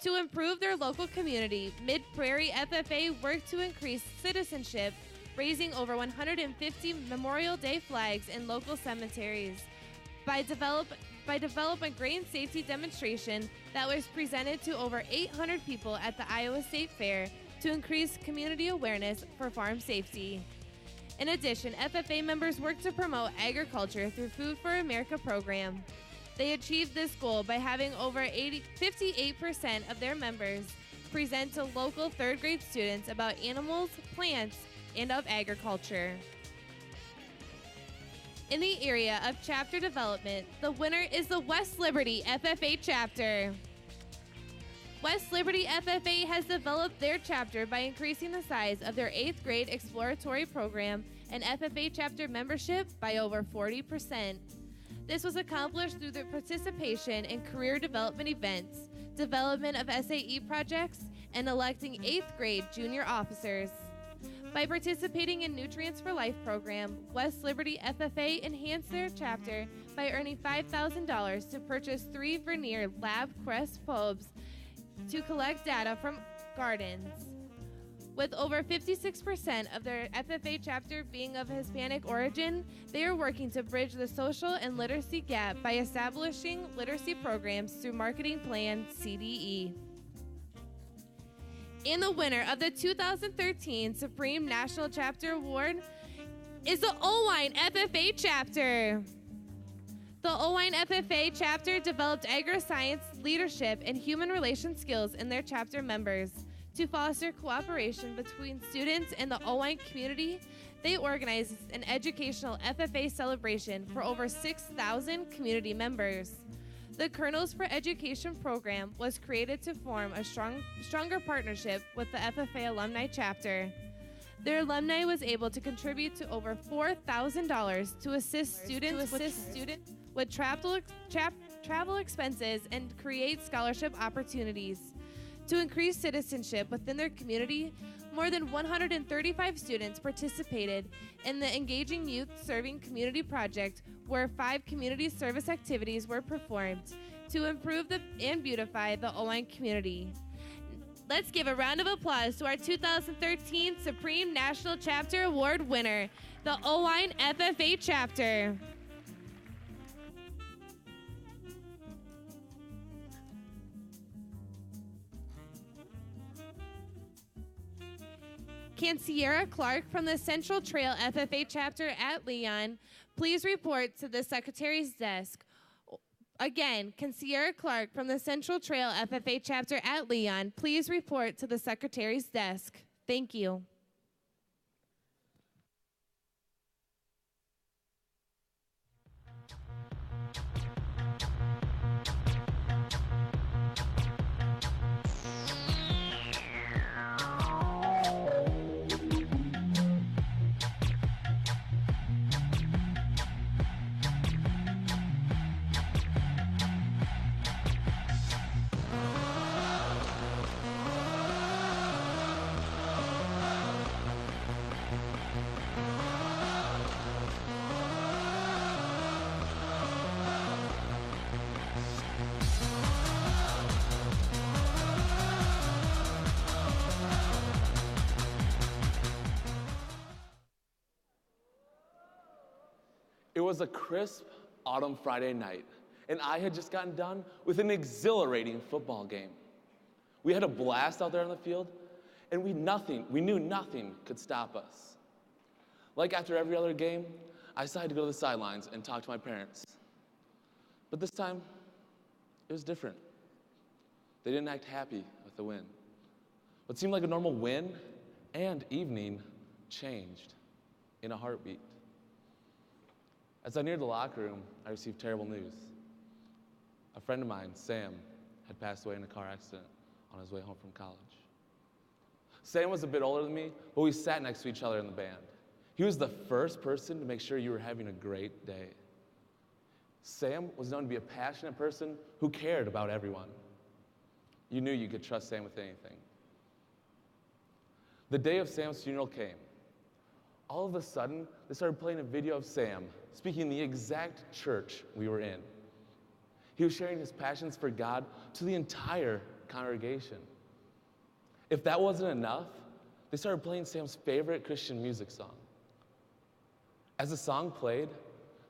[SPEAKER 21] To improve their local community, Mid-Prairie FFA worked to increase citizenship, raising over 150 Memorial Day flags in local cemeteries. By developing grain safety demonstration that was presented to over 800 people at the Iowa State Fair to increase community awareness for farm safety. In addition, FFA members work to promote agriculture through Food for America program. They achieved this goal by having over 58% of their members present to local third grade students about animals, plants, and of agriculture. In the area of chapter development, the winner is the West Liberty FFA chapter. West Liberty FFA has developed their chapter by increasing the size of their 8th grade exploratory program and FFA chapter membership by over 40%. This was accomplished through their participation in career development events, development of SAE projects, and electing 8th grade junior officers. By participating in Nutrients for Life program, West Liberty FFA enhanced their chapter by earning $5,000 to purchase 3 Vernier Lab Crest probes to collect data from gardens. With over 56% of their FFA chapter being of Hispanic origin, they are working to bridge the social and literacy gap by establishing literacy programs through Marketing Plan CDE. And the winner of the 2013 Supreme National Chapter Award is the Owine FFA chapter. The Owine FFA chapter developed agri-science, leadership, and human relations skills in their chapter members. To foster cooperation between students and the Owine community, they organized an educational FFA celebration for over 6,000 community members. The Kernels for Education program was created to form a stronger partnership with the FFA alumni chapter. Their alumni was able to contribute to over $4,000 to assist students with travel expenses and create scholarship opportunities. To increase citizenship within their community, more than 135 students participated in the Engaging Youth Serving Community Project, where 5 community service activities were performed to improve and beautify the Owine community. Let's give a round of applause to our 2013 Supreme National Chapter Award winner, the Owine FFA chapter. Can Sierra Clark from the Central Trail FFA chapter at Leon please report to the Secretary's desk? Again, can Sierra Clark from the Central Trail FFA chapter at Leon please report to the Secretary's desk? Thank you.
[SPEAKER 1] It was a crisp autumn Friday night, and I had just gotten done with an exhilarating football game. We had a blast out there on the field, and we knew nothing could stop us. Like after every other game, I decided to go to the sidelines and talk to my parents. But this time, it was different. They didn't act happy with the win. What seemed like a normal win and evening changed in a heartbeat. As I neared the locker room, I received terrible news. A friend of mine, Sam, had passed away in a car accident on his way home from college. Sam was a bit older than me, but we sat next to each other in the band. He was the first person to make sure you were having a great day. Sam was known to be a passionate person who cared about everyone. You knew you could trust Sam with anything. The day of Sam's funeral came. All of a sudden, they started playing a video of Sam speaking in the exact church we were in. He was sharing his passions for God to the entire congregation. If that wasn't enough, they started playing Sam's favorite Christian music song. As the song played,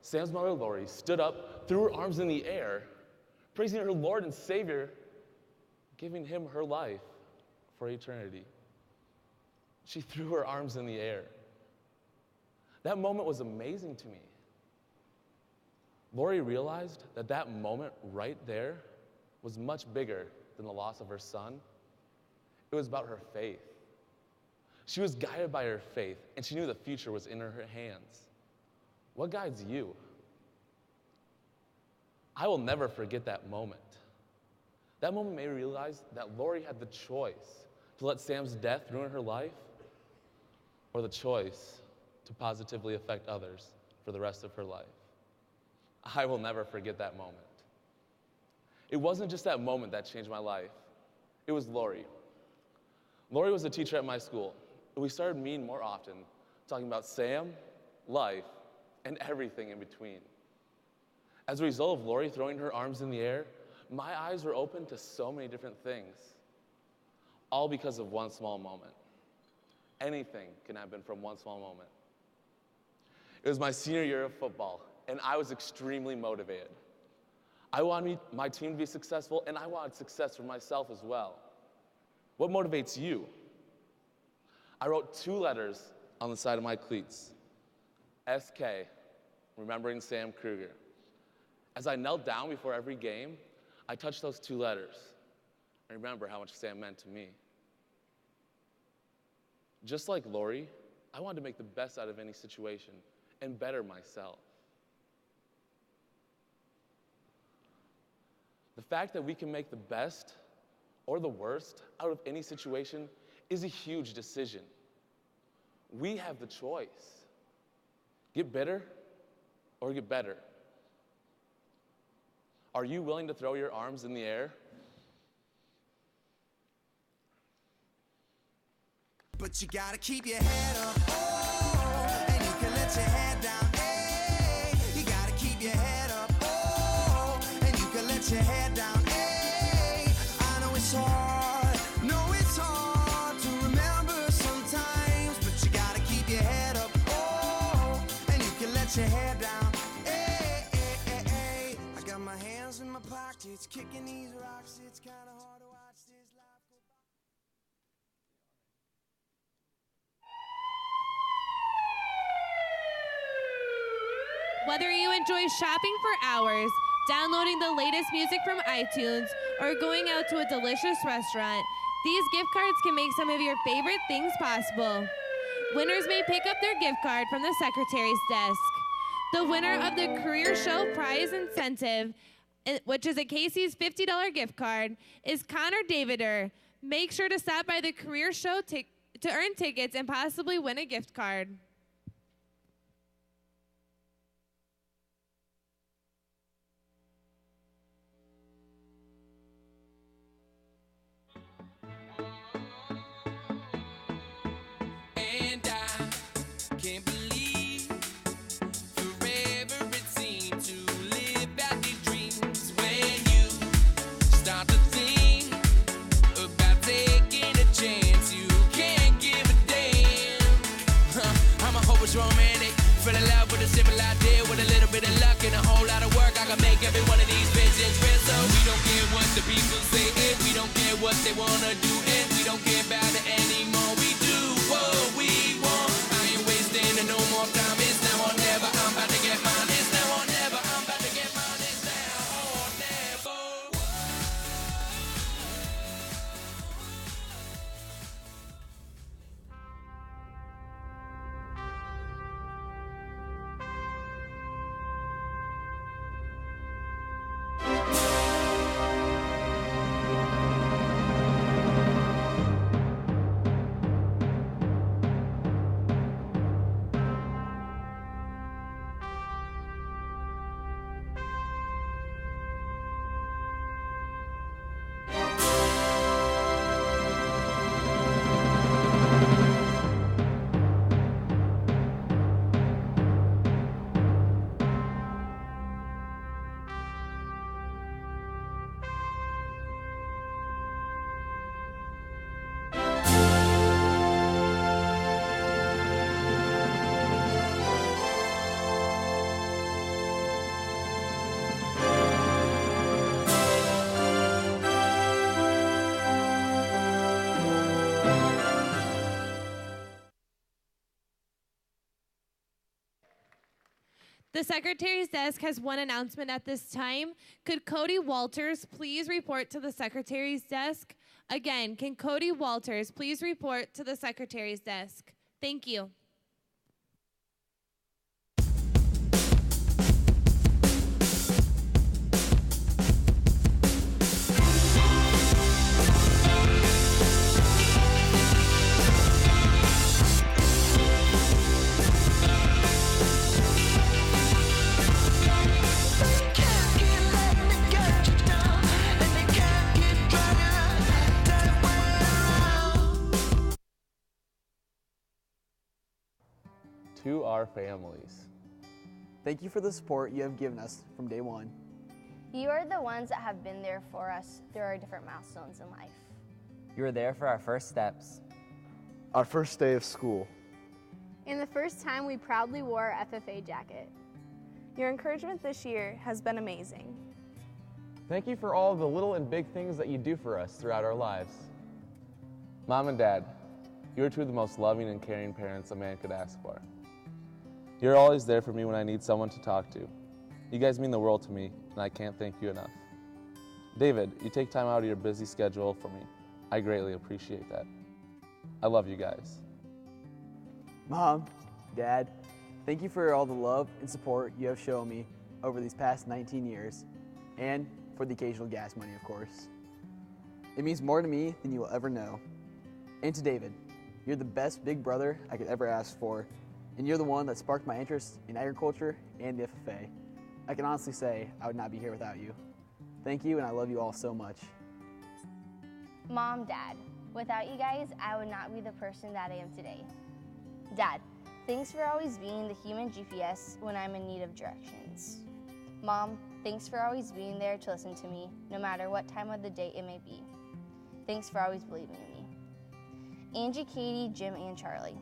[SPEAKER 1] Sam's mother, Lori, stood up, threw her arms in the air, praising her Lord and Savior, giving him her life for eternity. She threw her arms in the air. That moment was amazing to me. Lori realized that that moment right there was much bigger than the loss of her son It was about her faith. She was guided by her faith, and she knew the future was in her hands. What guides you? I will never forget that moment. That moment made me realize that Lori had the choice to let Sam's death ruin her life, or the choice to positively affect others for the rest of her life. I will never forget that moment. It wasn't just that moment that changed my life. It was Lori. Lori was a teacher at my school. We started meeting more often, talking about Sam, life, and everything in between. As a result of Lori throwing her arms in the air, my eyes were open to so many different things, all because of one small moment. Anything can happen from one small moment. It was my senior year of football, and I was extremely motivated. I wanted my team to be successful, and I wanted success for myself as well. What motivates you? I wrote 2 letters on the side of my cleats. SK, remembering Sam Kruger. As I knelt down before every game, I touched those 2 letters and remember how much Sam meant to me. Just like Lori, I wanted to make the best out of any situation and better myself. The fact that we can make the best or the worst out of any situation is a huge decision. We have the choice. Get bitter or get better. Are you willing to throw your arms in the air?
[SPEAKER 8] But you gotta keep your head up, oh, and you can let your head down, hey. You gotta keep your head up, oh, and you can let your head down, hey. I know it's hard to remember sometimes, but you gotta keep your head up, oh, and you can let your head down, hey, hey, hey, hey. I got my hands in my pockets, kicking these rocks, it's kinda hard to watch this life go by.
[SPEAKER 21] Whether you enjoy shopping for hours, downloading the latest music from iTunes, or going out to a delicious restaurant, these gift cards can make some of your favorite things possible. Winners may pick up their gift card from the secretary's desk. The winner of the Career Show Prize Incentive, which is a Casey's $50 gift card, is Connor Davider. Make sure to stop by the Career Show to earn tickets and possibly win a gift card.
[SPEAKER 8] And I can't believe forever it seemed to live out your dreams when you start to think about taking a chance. You can't give a damn. I'm a hopeless romantic. Fell in love with a simple idea with a little bit of luck and a whole lot of work. I can make every one of these visions real. So we don't care what the people say, and we don't care what they wanna do, and we don't care about it anymore. We do what we want. I ain't wasting no more time. It's now or never. I'm about to get mine. It's now or never. I'm about to get mine. It's now or never.
[SPEAKER 21] The Secretary's desk has one announcement at this time. Could Cody Walters please report to the Secretary's desk? Again, can Cody Walters please report to the Secretary's desk? Thank you.
[SPEAKER 1] To our families.
[SPEAKER 3] Thank you for the support you have given us from day one.
[SPEAKER 2] You are the ones that have been there for us through our different milestones in life.
[SPEAKER 7] You were there for our first steps,
[SPEAKER 10] our first day of school,
[SPEAKER 23] and the first time we proudly wore our FFA jacket. Your encouragement this year has been amazing.
[SPEAKER 1] Thank you for all the little and big things that you do for us throughout our lives. Mom and Dad, you are two of the most loving and caring parents a man could ask for. You're always there for me when I need someone to talk to. You guys mean the world to me, and I can't thank you enough. David, you take time out of your busy schedule for me. I greatly appreciate that. I love you guys.
[SPEAKER 3] Mom, Dad, thank you for all the love and support you have shown me over these past 19 years, and for the occasional gas money, of course. It means more to me than you will ever know. And to David, you're the best big brother I could ever ask for, and you're the one that sparked my interest in agriculture and the FFA. I can honestly say I would not be here without you. Thank you, and I love you all so much.
[SPEAKER 2] Mom, Dad, without you guys, I would not be the person that I am today. Dad, thanks for always being the human GPS when I'm in need of directions. Mom, thanks for always being there to listen to me, no matter what time of the day it may be. Thanks for always believing in me. Angie, Katie, Jim, and Charlie,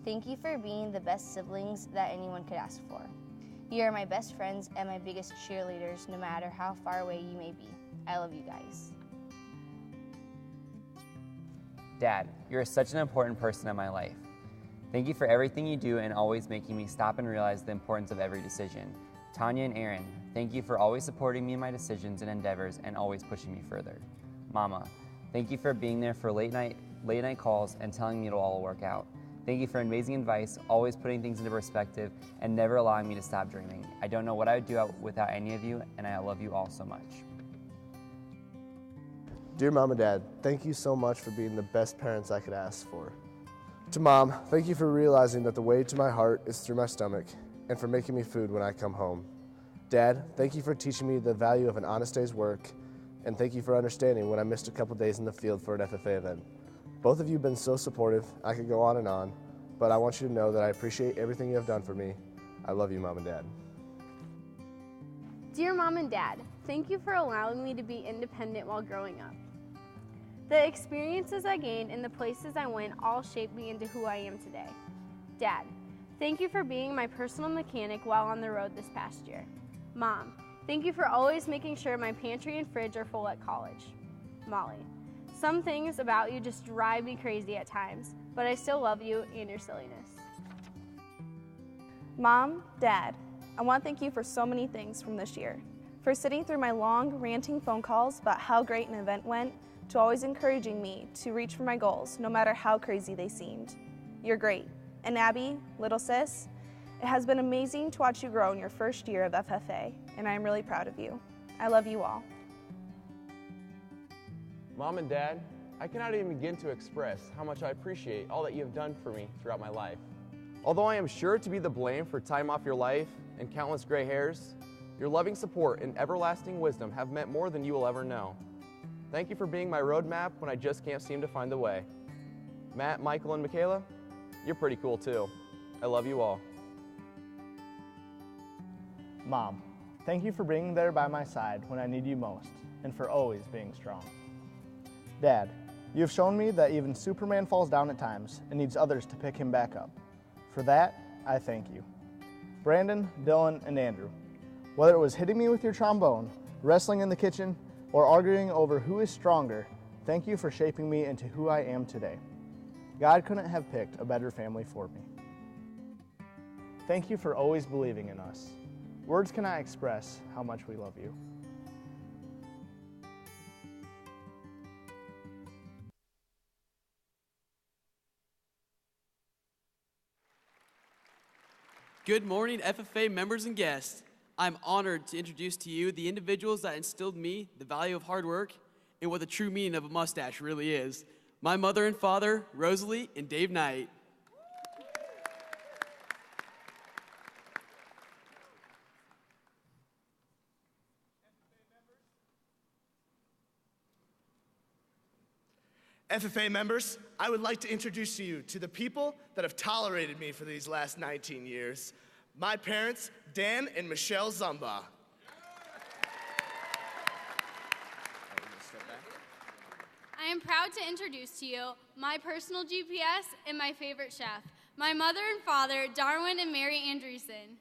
[SPEAKER 2] thank you for being the best siblings that anyone could ask for. You are my best friends and my biggest cheerleaders, no matter how far away you may be. I love you guys.
[SPEAKER 7] Dad, you're such an important person in my life. Thank you for everything you do and always making me stop and realize the importance of every decision. Tanya and Aaron, thank you for always supporting me in my decisions and endeavors and always pushing me further. Mama, thank you for being there for late night calls and telling me it'll all work out. Thank you for amazing advice, always putting things into perspective, and never allowing me to stop dreaming. I don't know what I would do without any of you, and I love you all so much.
[SPEAKER 24] Dear Mom and Dad, thank you so much for being the best parents I could ask for. To Mom, thank you for realizing that the way to my heart is through my stomach, and for making me food when I come home. Dad, thank you for teaching me the value of an honest day's work, and thank you for understanding when I missed a couple days in the field for an FFA event. Both of you have been so supportive. I could go on, but I want you to know that I appreciate everything you have done for me. I love you, Mom and Dad.
[SPEAKER 23] Dear Mom and Dad, thank you for allowing me to be independent while growing up. The experiences I gained and the places I went all shaped me into who I am today. Dad, thank you for being my personal mechanic while on the road this past year. Mom, thank you for always making sure my pantry and fridge are full at college. Molly, some things about you just drive me crazy at times, but I still love you and your silliness.
[SPEAKER 25] Mom, Dad, I want to thank you for so many things from this year. For sitting through my long, ranting phone calls about how great an event went, to always encouraging me to reach for my goals, no matter how crazy they seemed. You're great. And Abby, little sis, it has been amazing to watch you grow in your first year of FFA, and I am really proud of you. I love you all.
[SPEAKER 26] Mom and Dad, I cannot even begin to express how much I appreciate all that you have done for me throughout my life. Although I am sure to be the blame for time off your life and countless gray hairs, your loving support and everlasting wisdom have meant more than you will ever know. Thank you for being my roadmap when I just can't seem to find the way. Matt, Michael, and Michaela, you're pretty cool too. I love you all.
[SPEAKER 10] Mom, thank you for being there by my side when I need you most, and for always being strong. Dad, you have shown me that even Superman falls down at times and needs others to pick him back up. For that, I thank you. Brandon, Dylan, and Andrew, whether it was hitting me with your trombone, wrestling in the kitchen, or arguing over who is stronger, thank you for shaping me into who I am today. God couldn't have picked a better family for me. Thank you for always believing in us. Words cannot express how much we love you.
[SPEAKER 4] Good morning, FFA members and guests. I'm honored to introduce to you the individuals that instilled in me the value of hard work and what the true meaning of a mustache really is. My mother and father, Rosalie and Dave Knight.
[SPEAKER 9] FFA members, I would like to introduce you to the people that have tolerated me for these last 19 years. My parents, Dan and Michelle Zumba.
[SPEAKER 11] I am proud to introduce to you my personal GPS and my favorite chef, my mother and father, Darwin and Mary Andreessen.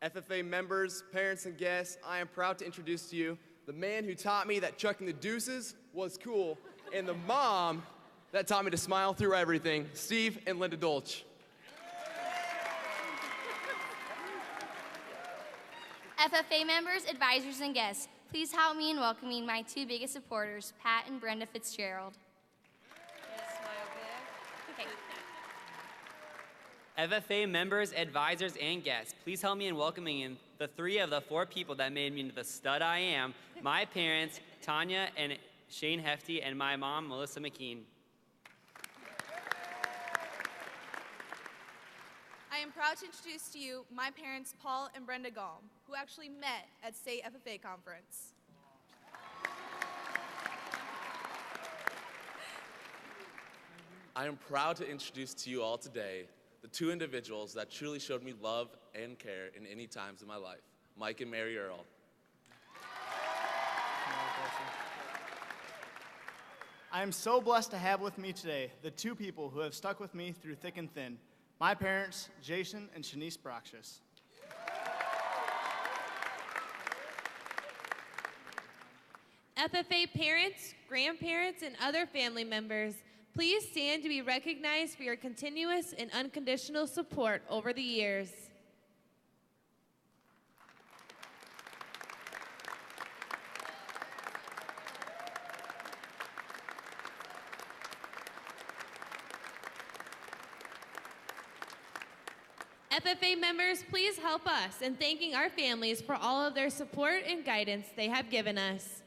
[SPEAKER 26] FFA members, parents, and guests, I am proud to introduce to you the man who taught me that chucking the deuces was cool, and the mom that taught me to smile through everything, Steve and Linda Dolch.
[SPEAKER 2] FFA members, advisors, and guests, please help me in welcoming my two biggest supporters, Pat and Brenda Fitzgerald.
[SPEAKER 7] FFA members, advisors, and guests, please help me in welcoming in the three of the four people that made me into the stud I am, my parents, Tanya and Shane Hefty, and my mom, Melissa McKean.
[SPEAKER 13] I am proud to introduce to you my parents, Paul and Brenda Gall, who actually met at State FFA Conference.
[SPEAKER 1] I am proud to introduce to you all today the two individuals that truly showed me love and care in any times in my life, Mike and Mary Earll.
[SPEAKER 10] I am so blessed to have with me today the two people who have stuck with me through thick and thin, my parents, Jason and Shanice Broxus.
[SPEAKER 21] FFA parents, grandparents, and other family members, please stand to be recognized for your continuous and unconditional support over the years. FFA members, please help us in thanking our families for all of their support and guidance they have given us.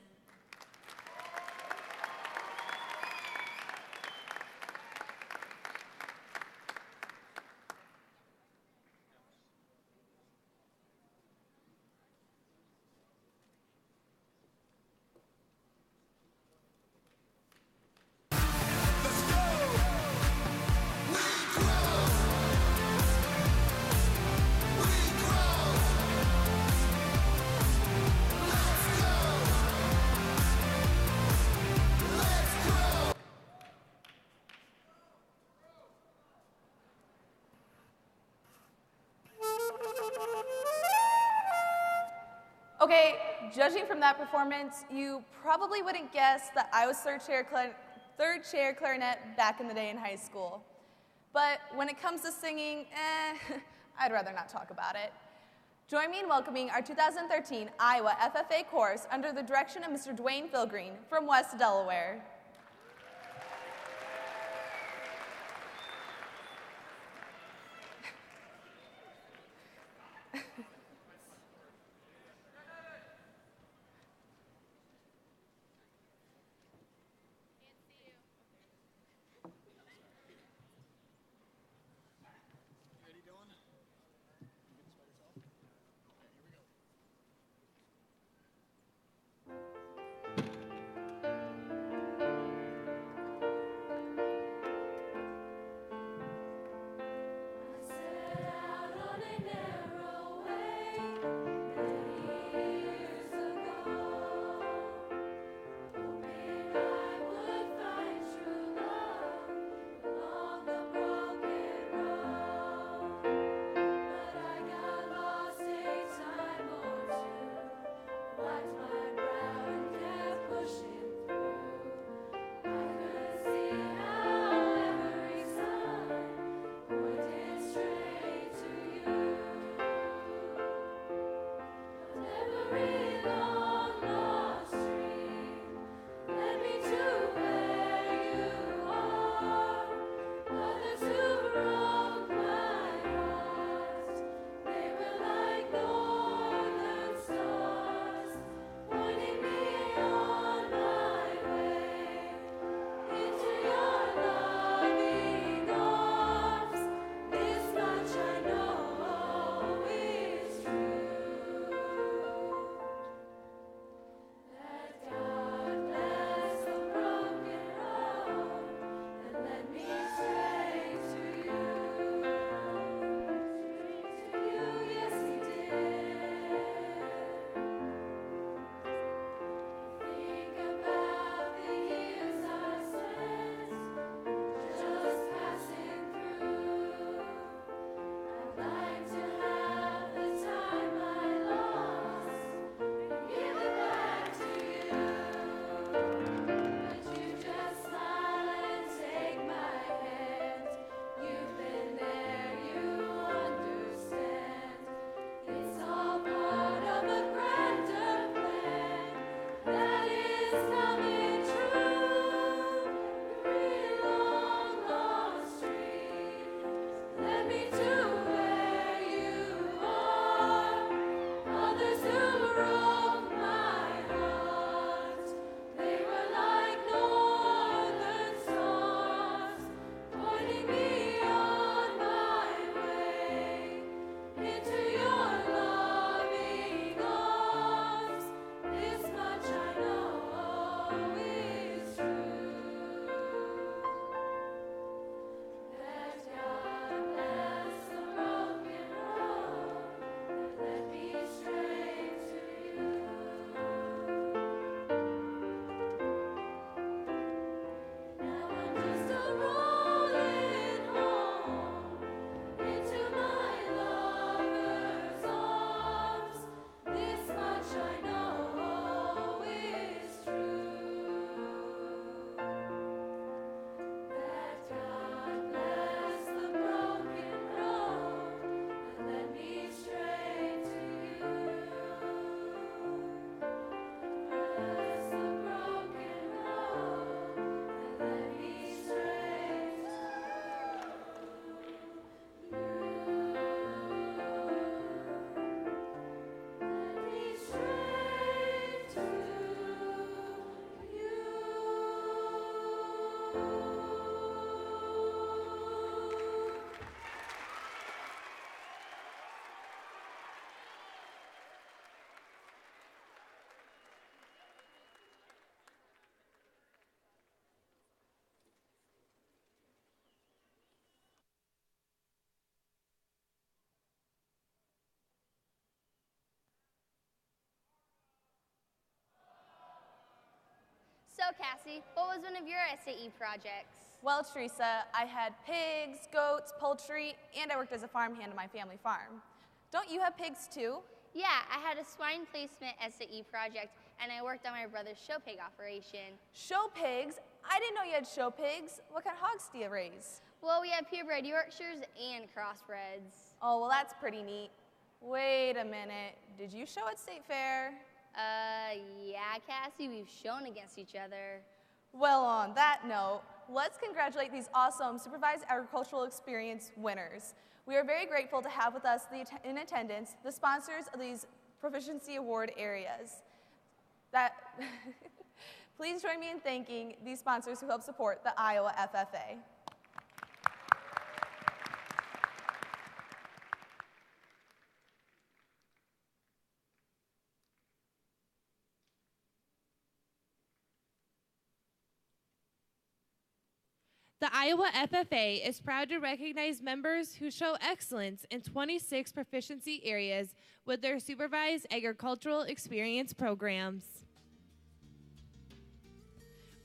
[SPEAKER 13] Okay, judging from that performance, you probably wouldn't guess that I was third chair clarinet back in the day in high school. But when it comes to singing, I'd rather not talk about it. Join me in welcoming our 2013 Iowa FFA Chorus under the direction of Mr. Dwayne Philgreen from West Delaware.
[SPEAKER 2] So, Cassie, what was one of your SAE projects?
[SPEAKER 13] Well, Teresa, I had pigs, goats, poultry, and I worked as a farmhand on my family farm. Don't you have pigs too?
[SPEAKER 2] Yeah, I had a swine placement SAE project, and I worked on my brother's show pig operation.
[SPEAKER 13] Show pigs? I didn't know you had show pigs. What kind of hogs do you raise?
[SPEAKER 2] Well, we have purebred Yorkshires and crossbreds.
[SPEAKER 13] Oh, well, that's pretty neat. Wait a minute. Did you show at State Fair?
[SPEAKER 2] Yeah, Cassie, we've shown against each other.
[SPEAKER 13] Well, on that note, let's congratulate these awesome Supervised Agricultural Experience winners. We are very grateful to have with us in attendance the sponsors of these Proficiency Award areas. Please join me in thanking these sponsors who help support the Iowa FFA.
[SPEAKER 21] The Iowa FFA is proud to recognize members who show excellence in 26 proficiency areas with their Supervised Agricultural Experience programs.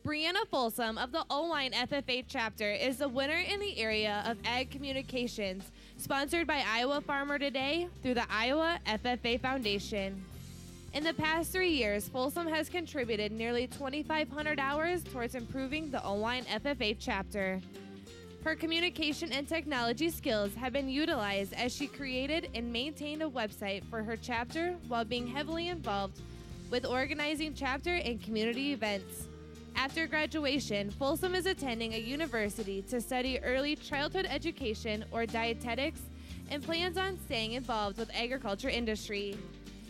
[SPEAKER 21] Brianna Folsom of the O-Line FFA chapter is the winner in the area of Ag Communications, sponsored by Iowa Farmer Today through the Iowa FFA Foundation. In the past 3 years, Folsom has contributed nearly 2,500 hours towards improving the O-Line FFA chapter. Her communication and technology skills have been utilized as she created and maintained a website for her chapter while being heavily involved with organizing chapter and community events. After graduation, Folsom is attending a university to study early childhood education or dietetics and plans on staying involved with agriculture industry.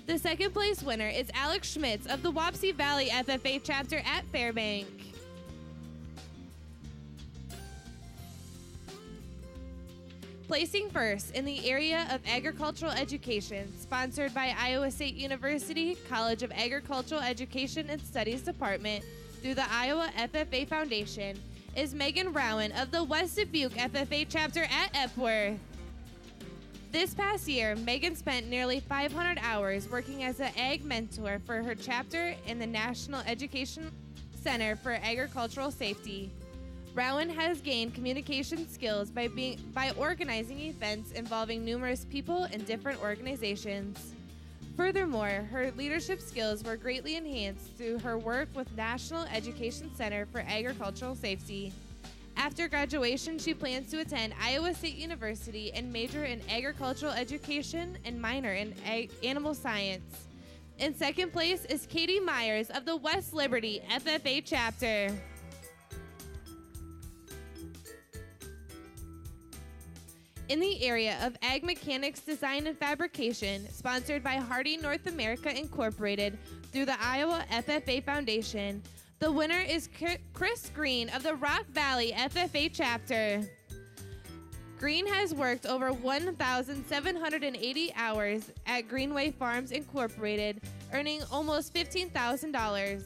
[SPEAKER 21] The second place winner is Alex Schmitz of the Wapsie Valley FFA chapter at Fairbank. Placing first in the area of agricultural education, sponsored by Iowa State University College of Agricultural Education and Studies Department through the Iowa FFA Foundation, is Megan Rowan of the West Dubuque FFA chapter at Epworth. This past year, Megan spent nearly 500 hours working as an ag mentor for her chapter in the National Education Center for Agricultural Safety. Rowan has gained communication skills by organizing events involving numerous people in different organizations. Furthermore, her leadership skills were greatly enhanced through her work with National Education Center for Agricultural Safety. After graduation, she plans to attend Iowa State University and major in agricultural education and minor in animal science. In second place is Katie Myers of the West Liberty FFA chapter. In the area of Ag Mechanics Design and Fabrication, sponsored by Hardy North America Incorporated through the Iowa FFA Foundation, the winner is Chris Green of the Rock Valley FFA chapter. Green has worked over 1,780 hours at Greenway Farms Incorporated, earning almost $15,000.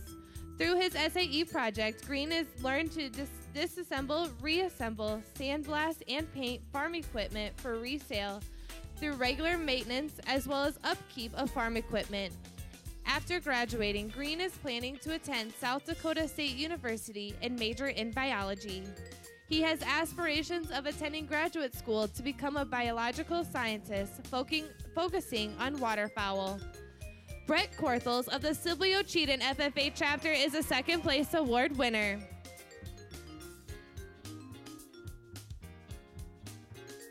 [SPEAKER 21] Through his SAE project, Green has learned to disassemble, reassemble, sandblast, and paint farm equipment for resale through regular maintenance as well as upkeep of farm equipment. After graduating, Green is planning to attend South Dakota State University and major in biology. He has aspirations of attending graduate school to become a biological scientist, focusing on waterfowl. Brett Korthels of the Silvio Cheaton FFA chapter is a second place award winner.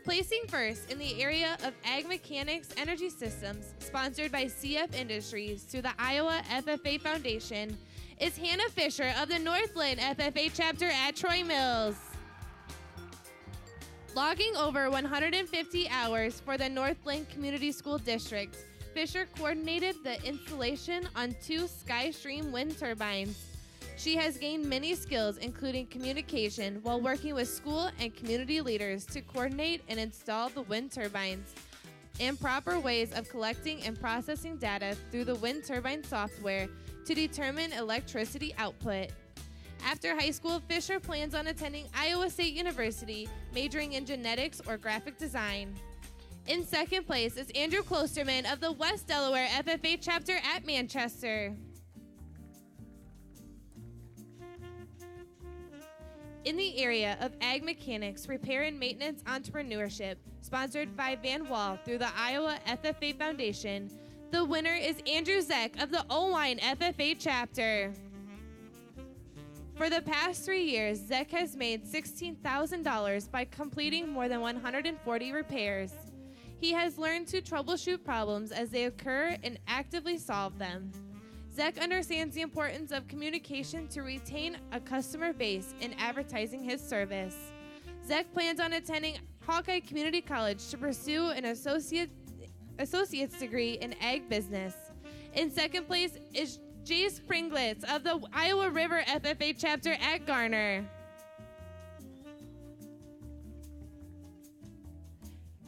[SPEAKER 21] Placing first in the area of Ag Mechanics Energy Systems, sponsored by CF Industries through the Iowa FFA Foundation, is Hannah Fisher of the Northland FFA chapter at Troy Mills. Logging over 150 hours for the Northland Community School District, Fisher coordinated the installation on 2 SkyStream wind turbines. She has gained many skills, including communication, while working with school and community leaders to coordinate and install the wind turbines, and proper ways of collecting and processing data through the wind turbine software to determine electricity output. After high school, Fisher plans on attending Iowa State University, majoring in genetics or graphic design. In second place is Andrew Klosterman of the West Delaware FFA chapter at Manchester. In the area of Ag Mechanics, Repair and Maintenance Entrepreneurship, sponsored by Van Wall through the Iowa FFA Foundation, the winner is Andrew Zeck of the Owine FFA chapter. For the past 3 years, Zeck has made $16,000 by completing more than 140 repairs. He has learned to troubleshoot problems as they occur and actively solve them. Zeck understands the importance of communication to retain a customer base in advertising his service. Zeck plans on attending Hawkeye Community College to pursue an associate's degree in ag business. In second place is Jace Pringlitz of the Iowa River FFA chapter at Garner.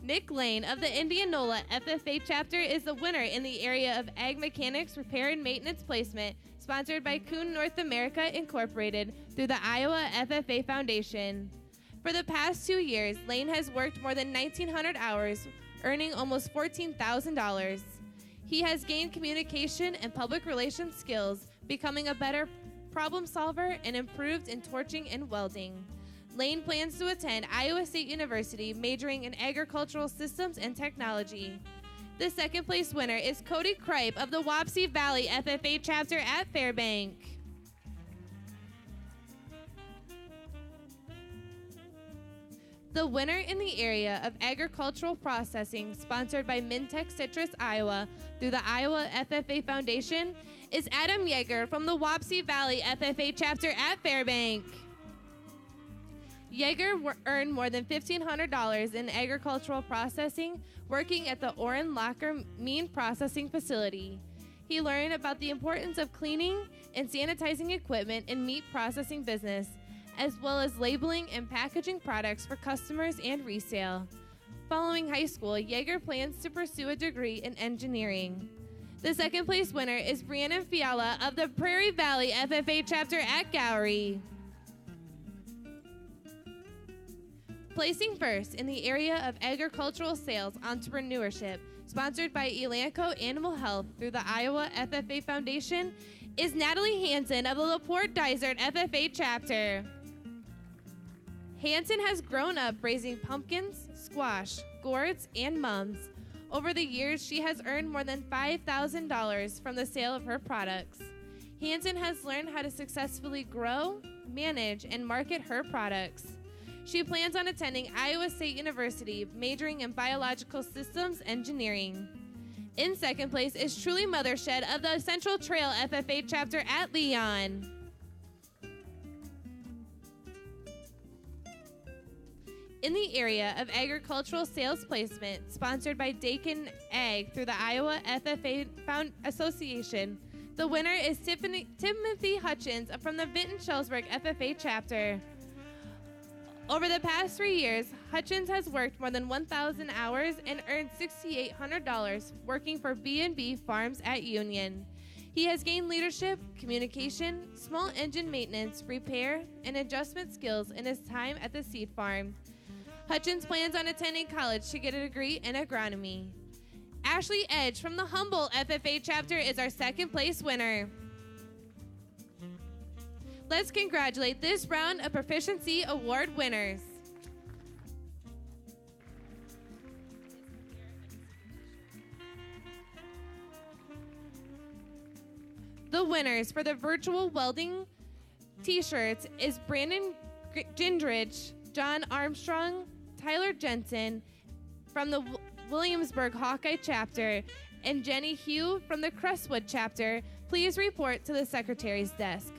[SPEAKER 21] Nick Lane of the Indianola FFA chapter is the winner in the area of Ag Mechanics Repair and Maintenance Placement, sponsored by Kuhn North America Incorporated through the Iowa FFA Foundation. For the past 2 years, Lane has worked more than 1,900 hours, earning almost $14,000. He has gained communication and public relations skills, becoming a better problem solver and improved in torching and welding. Lane plans to attend Iowa State University, majoring in agricultural systems and technology. The second place winner is Cody Kripe of the Wapsie Valley FFA chapter at Fairbank. The winner in the area of agricultural processing, sponsored by Mintech Citrus, Iowa, through the Iowa FFA Foundation, is Adam Yeager from the Wapsie Valley FFA chapter at Fairbank. Yeager earned more than $1,500 in agricultural processing working at the Oren Locker Mean Processing Facility. He learned about the importance of cleaning and sanitizing equipment in meat processing business, as well as labeling and packaging products for customers and resale. Following high school, Yeager plans to pursue a degree in engineering. The second place winner is Brianna Fiala of the Prairie Valley FFA chapter at Gowrie. Placing first in the area of agricultural sales entrepreneurship, sponsored by Elanco Animal Health through the Iowa FFA Foundation, is Natalie Hansen of the LaPorte Dysart FFA chapter. Hansen has grown up raising pumpkins, squash, gourds, and mums. Over the years, she has earned more than $5,000 from the sale of her products. Hansen has learned how to successfully grow, manage, and market her products. She plans on attending Iowa State University, majoring in biological systems engineering. In second place is Truly Mothershed of the Central Trail FFA chapter at Leon. In the area of agricultural sales placement, sponsored by Dakin Ag through the Iowa FFA Association, the winner is Timothy Hutchins from the Vinton-Shellsburg FFA chapter. Over the past 3 years, Hutchins has worked more than 1,000 hours and earned $6,800 working for B&B Farms at Union. He has gained leadership, communication, small engine maintenance, repair, and adjustment skills in his time at the seed farm. Hutchins plans on attending college to get a degree in agronomy. Ashley Edge from the Humboldt FFA chapter is our second place winner. Let's congratulate this round of Proficiency Award winners. The winners for the virtual welding t-shirts is Brandon Gindrich, John Armstrong, Tyler Jensen from the Williamsburg Hawkeye chapter, and Jenny Hugh from the Crestwood chapter. Please report to the Secretary's desk.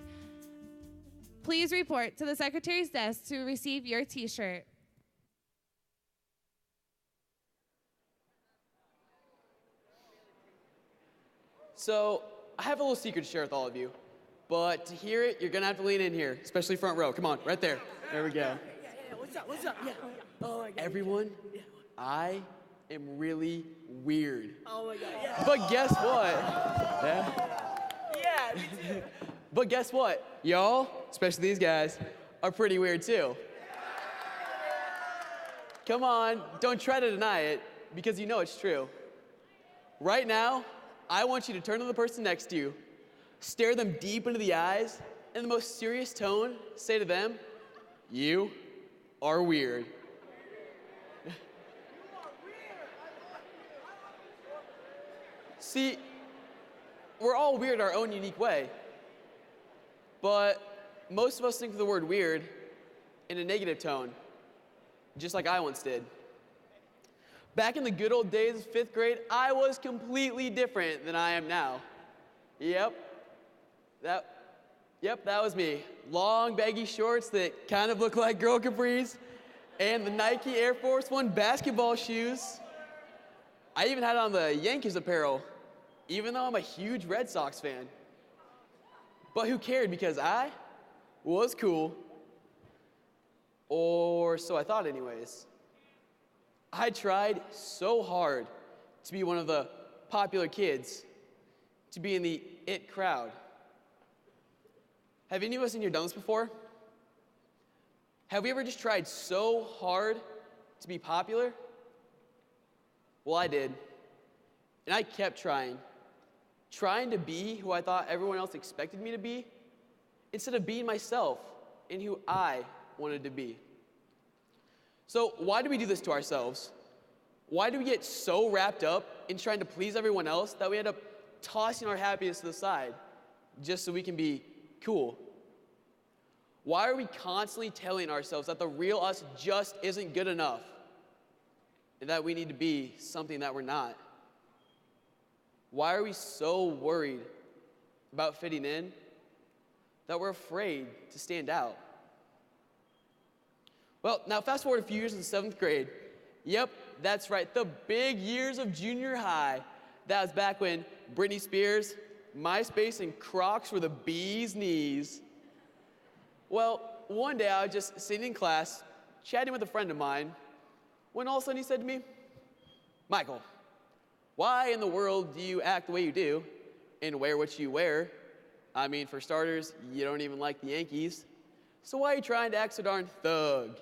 [SPEAKER 21] Please report to the Secretary's desk to receive your t-shirt.
[SPEAKER 4] So, I have a little secret to share with all of you, but to hear it, you're gonna have to lean in here, especially front row. Come on, right there. There we go.
[SPEAKER 12] What's up? Yeah. Oh my God.
[SPEAKER 4] Everyone, I am really weird.
[SPEAKER 12] Oh my God. Yeah.
[SPEAKER 4] But guess what?
[SPEAKER 12] Yeah, me too.
[SPEAKER 4] But guess what? Y'all, especially these guys, are pretty weird too. Come on, don't try to deny it, because you know it's true. Right now, I want you to turn to the person next to you, stare them deep into the eyes, and in the most serious tone, say to them, "You are weird." See, we're all weird our own unique way. But most of us think of the word weird in a negative tone, just like I once did. Back in the good old days of 5th grade, I was completely different than I am now. Yep, that was me. Long, baggy shorts that kind of look like girl capris, and the Nike Air Force One basketball shoes. I even had on the Yankees apparel, even though I'm a huge Red Sox fan. But who cared, because I was cool. Or so I thought anyways. I tried so hard to be one of the popular kids, to be in the it crowd. Have any of us in here done this before? Have we ever just tried so hard to be popular? Well, I did. And I kept trying to be who I thought everyone else expected me to be, instead of being myself and who I wanted to be. So why do we do this to ourselves? Why do we get so wrapped up in trying to please everyone else that we end up tossing our happiness to the side just so we can be cool? Why are we constantly telling ourselves that the real us just isn't good enough and that we need to be something that we're not? Why are we so worried about fitting in that we're afraid to stand out? Well, now fast forward a few years in 7th grade. Yep, that's right, the big years of junior high. That was back when Britney Spears, MySpace, and Crocs were the bee's knees. Well, one day I was just sitting in class, chatting with a friend of mine, when all of a sudden he said to me, "Michael, why in the world do you act the way you do and wear what you wear? I mean, for starters, you don't even like the Yankees, so why are you trying to act so darn thug?"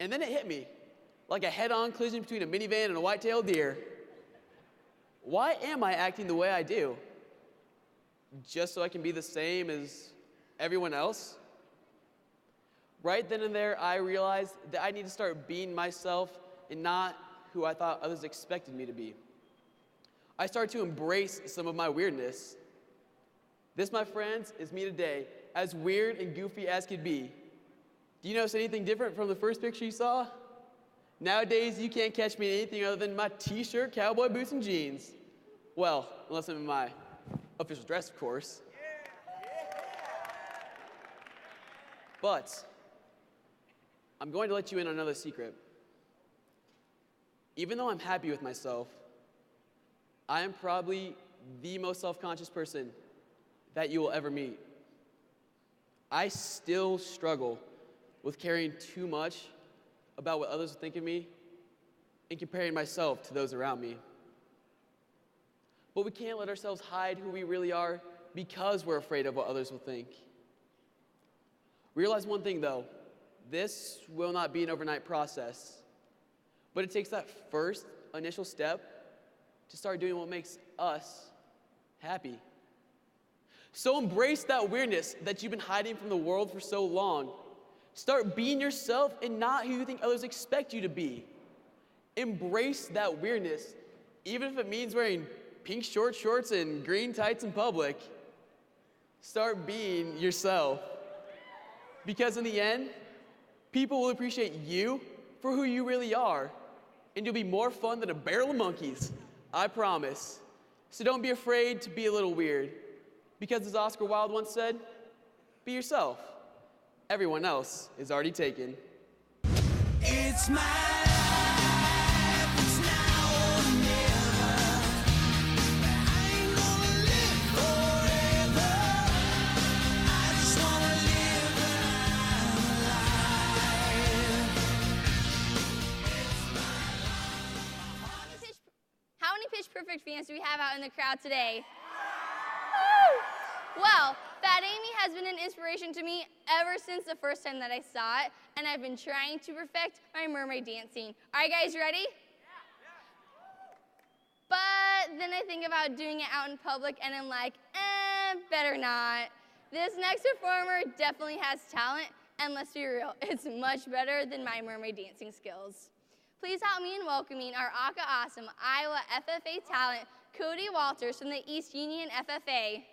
[SPEAKER 4] And then it hit me, like a head-on collision between a minivan and a white-tailed deer. Why am I acting the way I do? Just so I can be the same as everyone else? Right then and there, I realized that I need to start being myself and not who I thought others expected me to be. I started to embrace some of my weirdness. This, my friends, is me today, as weird and goofy as could be. Do you notice anything different from the first picture you saw? Nowadays, you can't catch me in anything other than my t-shirt, cowboy boots, and jeans. Well, unless I'm in my official dress, of course. But I'm going to let you in on another secret. Even though I'm happy with myself, I am probably the most self-conscious person that you will ever meet. I still struggle with caring too much about what others will think of me and comparing myself to those around me. But we can't let ourselves hide who we really are because we're afraid of what others will think. Realize one thing though, this will not be an overnight process, but it takes that first initial step to start doing what makes us happy. So embrace that weirdness that you've been hiding from the world for so long. Start being yourself and not who you think others expect you to be. Embrace that weirdness, even if it means wearing pink short shorts and green tights in public. Start being yourself. Because in the end, people will appreciate you for who you really are, and you'll be more fun than a barrel of monkeys, I promise. So don't be afraid to be a little weird, because as Oscar Wilde once said, be yourself. Everyone else is already taken.
[SPEAKER 8] It's my life, it's now or never. I ain't gonna live forever. I just wanna live when I'm alive.
[SPEAKER 2] How many Pitch Perfect fans do we have out in the crowd today? Woo! Well, Fat Amy has been an inspiration to me ever since the first time that I saw it, and I've been trying to perfect my mermaid dancing. Are you guys ready? But then I think about doing it out in public, and I'm like, better not. This next performer definitely has talent, and let's be real, it's much better than my mermaid dancing skills. Please help me in welcoming our Aka Awesome Iowa FFA Talent, Cody Walters from the East Union FFA.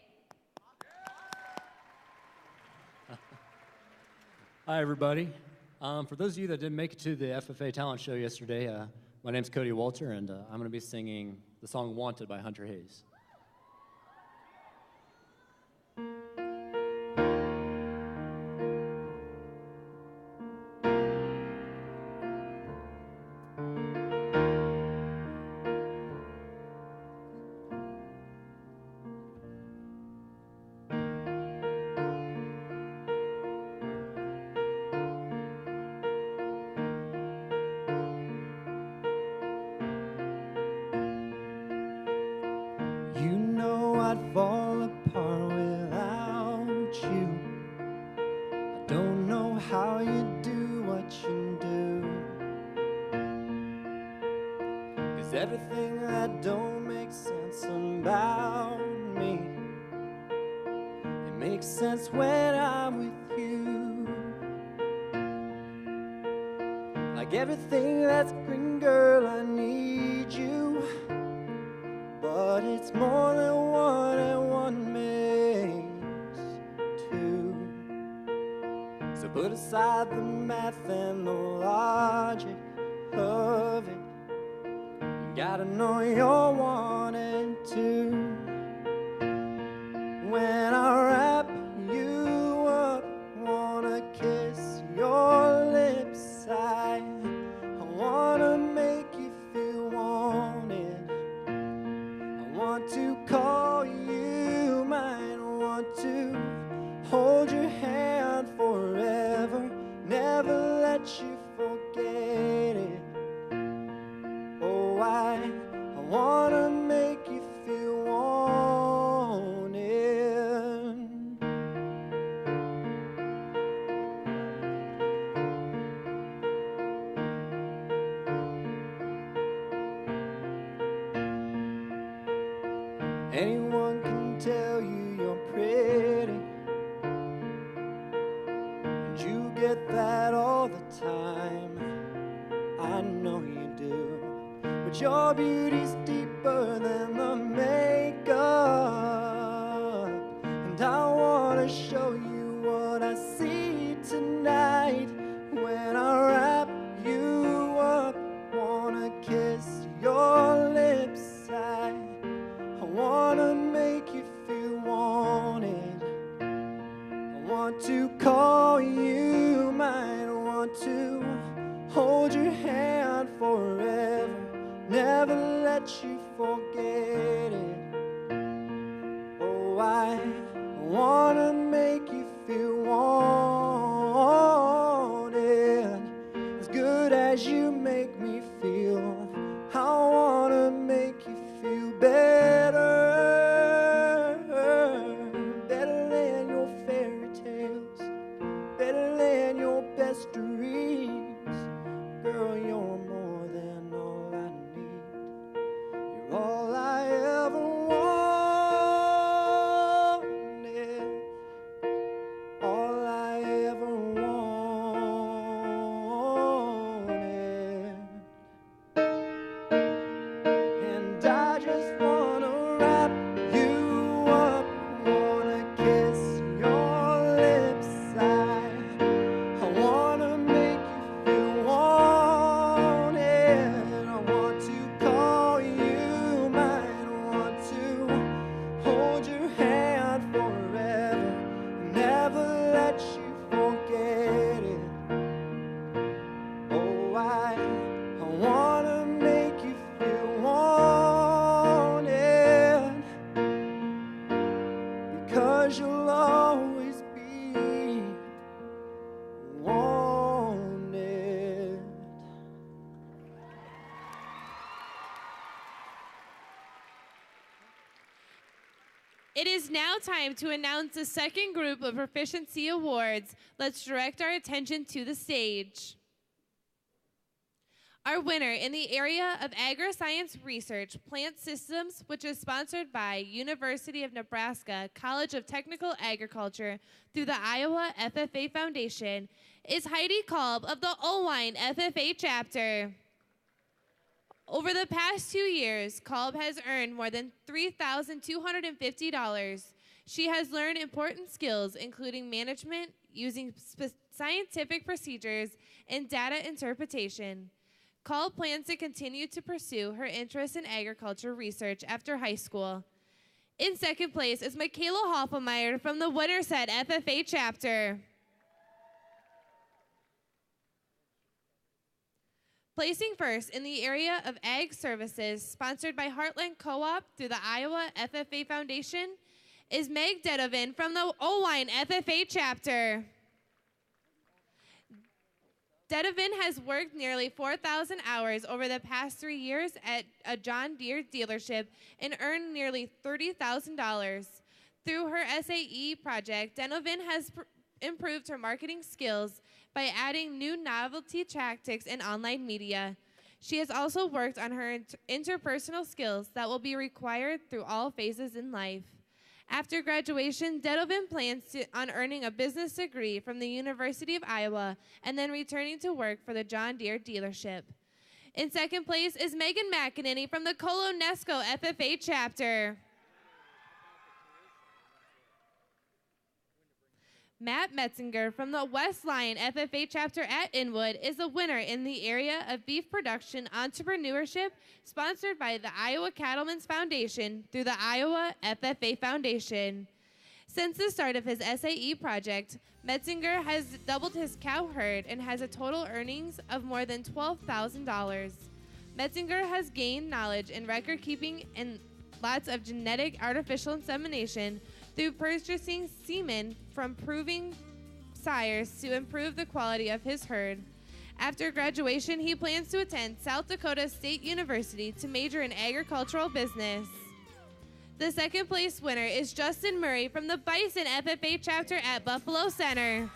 [SPEAKER 14] Hi, everybody. For those of you that didn't make it to the FFA Talent show yesterday, my name's Cody Walter, and I'm going to be singing the song Wanted by Hunter Hayes.
[SPEAKER 8] I'd fall apart without you. I don't know how you do what you do, 'cause everything that don't make sense about me, it makes sense when I'm with you. Like everything that's green, girl, I need you. But it's more than one and one makes two.
[SPEAKER 15] Put aside the math and the logic of it. You gotta know you're wanting to. When I wrap you up, wanna kiss your lips. I wanna make you feel wanted. I want to call you mine. I want to hold your hand forever, never let you forget it. Oh, I wanna make you feel wanted. Anyone can tell you you're pretty, and you get that all the time. I know you do, but your beauty's deeper than the makeup, and I wanna show you what I see tonight. When I wrap you up, wanna kiss your lips. I wanna make you feel wanted. I want to call you mine. I want to hold your hand forever, never let you forget it. Oh, I wanna make you feel wanted. As good as you make me feel, I wanna make you feel better. Better than your fairy tales, better than your best dreams. Girl, you're more than all I need. You're all I ever wanted. All I ever wanted. And I just wanna wrap you up, wanna kiss your lips. I wanna make you feel wanted. I want to call you mine. I want to hold your hand forever, never let you forget it. Oh, I wanna make you feel wanted, because you'll always be wanted.
[SPEAKER 21] It is now time to announce the second group of Proficiency Awards. Let's direct our attention to the stage. Our winner in the area of agri-science research, plant systems, which is sponsored by University of Nebraska College of Technical Agriculture through the Iowa FFA Foundation, is Heidi Kolb of the Owine FFA chapter. Over the past 2 years, Kolb has earned more than $3,250. She has learned important skills, including management, using scientific procedures, and data interpretation. Kolb plans to continue to pursue her interest in agriculture research after high school. In second place is Michaela Hoffenmeyer from the Winterset FFA chapter. Placing first in the area of ag services, sponsored by Heartland Co-op through the Iowa FFA Foundation, is Meg Dedovin from the Owine FFA chapter. Dedovin has worked nearly 4,000 hours over the past 3 years at a John Deere dealership and earned nearly $30,000. Through her SAE project, Dedovin has improved her marketing skills by adding new novelty tactics and online media. She has also worked on her interpersonal skills that will be required through all phases in life. After graduation, Dedovin plans on earning a business degree from the University of Iowa and then returning to work for the John Deere dealership. In second place is Megan McEnany from the Colonesco FFA chapter. Matt Metzinger from the West Lyon FFA chapter at Inwood is a winner in the area of beef production entrepreneurship, sponsored by the Iowa Cattlemen's Foundation through the Iowa FFA Foundation. Since the start of his SAE project, Metzinger has doubled his cow herd and has a total earnings of more than $12,000. Metzinger has gained knowledge in record keeping and lots of genetic artificial insemination through purchasing semen from proving sires to improve the quality of his herd. After graduation, he plans to attend South Dakota State University to major in agricultural business. The second place winner is Justin Murray from the Bison FFA chapter at Buffalo Center.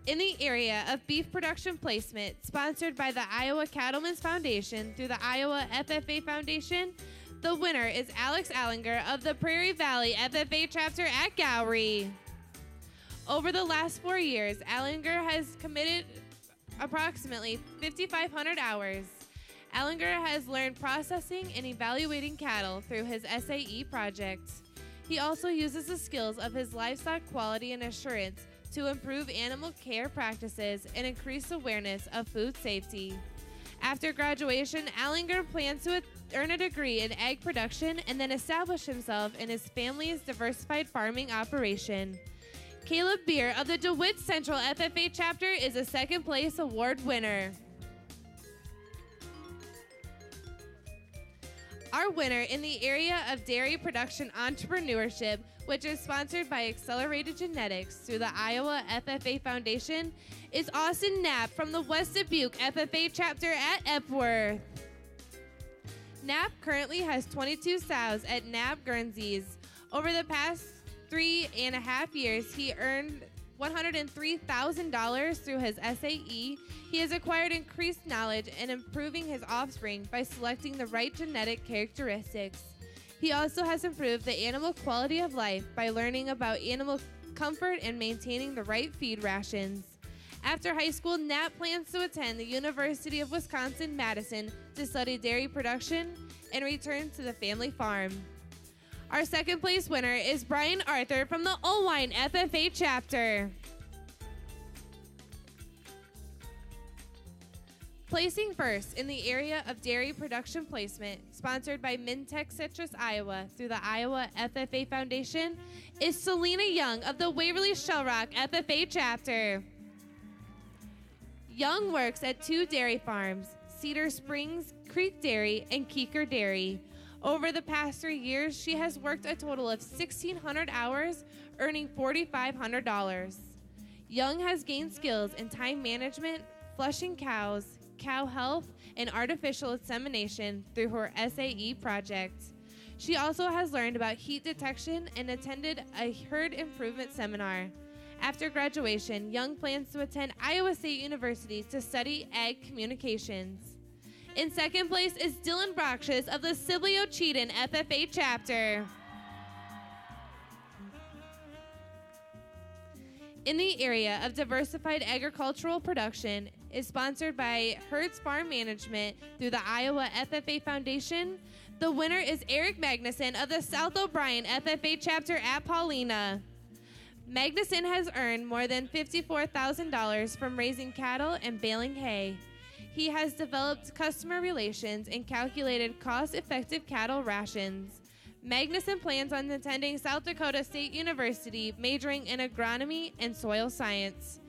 [SPEAKER 21] In the area of beef production placement, sponsored by the Iowa Cattlemen's Foundation through the Iowa FFA Foundation, the winner is Alex Allinger of the Prairie Valley FFA chapter at Gowrie. Over the last 4 years, Allinger has committed approximately 5,500 hours. Allinger has learned processing and evaluating cattle through his SAE project. He also uses the skills of his livestock quality and assurance to improve animal care practices and increase awareness of food safety. After graduation, Allinger plans to earn a degree in egg production and then establish himself in his family's diversified farming operation. Caleb Beer of the DeWitt Central FFA chapter is a second place award winner. Our winner in the area of dairy production entrepreneurship, which is sponsored by Accelerated Genetics through the Iowa FFA Foundation, is Austin Knapp from the West Dubuque FFA chapter at Epworth. Knapp currently has 22 sows at Knapp Guernseys. Over the past 3.5 years, he earned $103,000 through his SAE. He has acquired increased knowledge in improving his offspring by selecting the right genetic characteristics. He also has improved the animal quality of life by learning about animal comfort and maintaining the right feed rations. After high school, Knapp plans to attend the University of Wisconsin-Madison to study dairy production and return to the family farm. Our second place winner is Brian Arthur from the Owine FFA chapter. Placing first in the area of dairy production placement, sponsored by Mintech Citrus Iowa through the Iowa FFA Foundation, is Selena Young of the Waverly Shell Rock FFA chapter. Young works at 2 dairy farms, Cedar Springs Creek Dairy and Keeker Dairy. Over the past 3 years, she has worked a total of 1,600 hours, earning $4,500. Young has gained skills in time management, flushing cows, cow health, and artificial insemination through her SAE project. She also has learned about heat detection and attended a herd improvement seminar. After graduation, Young plans to attend Iowa State University to study ag communications. In second place is Dylan Brockshus of the Sibley-Cheatham FFA chapter. In the area of diversified agricultural production, is sponsored by Hertz Farm Management through the Iowa FFA Foundation. The winner is Eric Magnuson of the South O'Brien FFA chapter at Paulina. Magnuson has earned more than $54,000 from raising cattle and baling hay. He has developed customer relations and calculated cost-effective cattle rations. Magnuson plans on attending South Dakota State University, majoring in agronomy and soil science.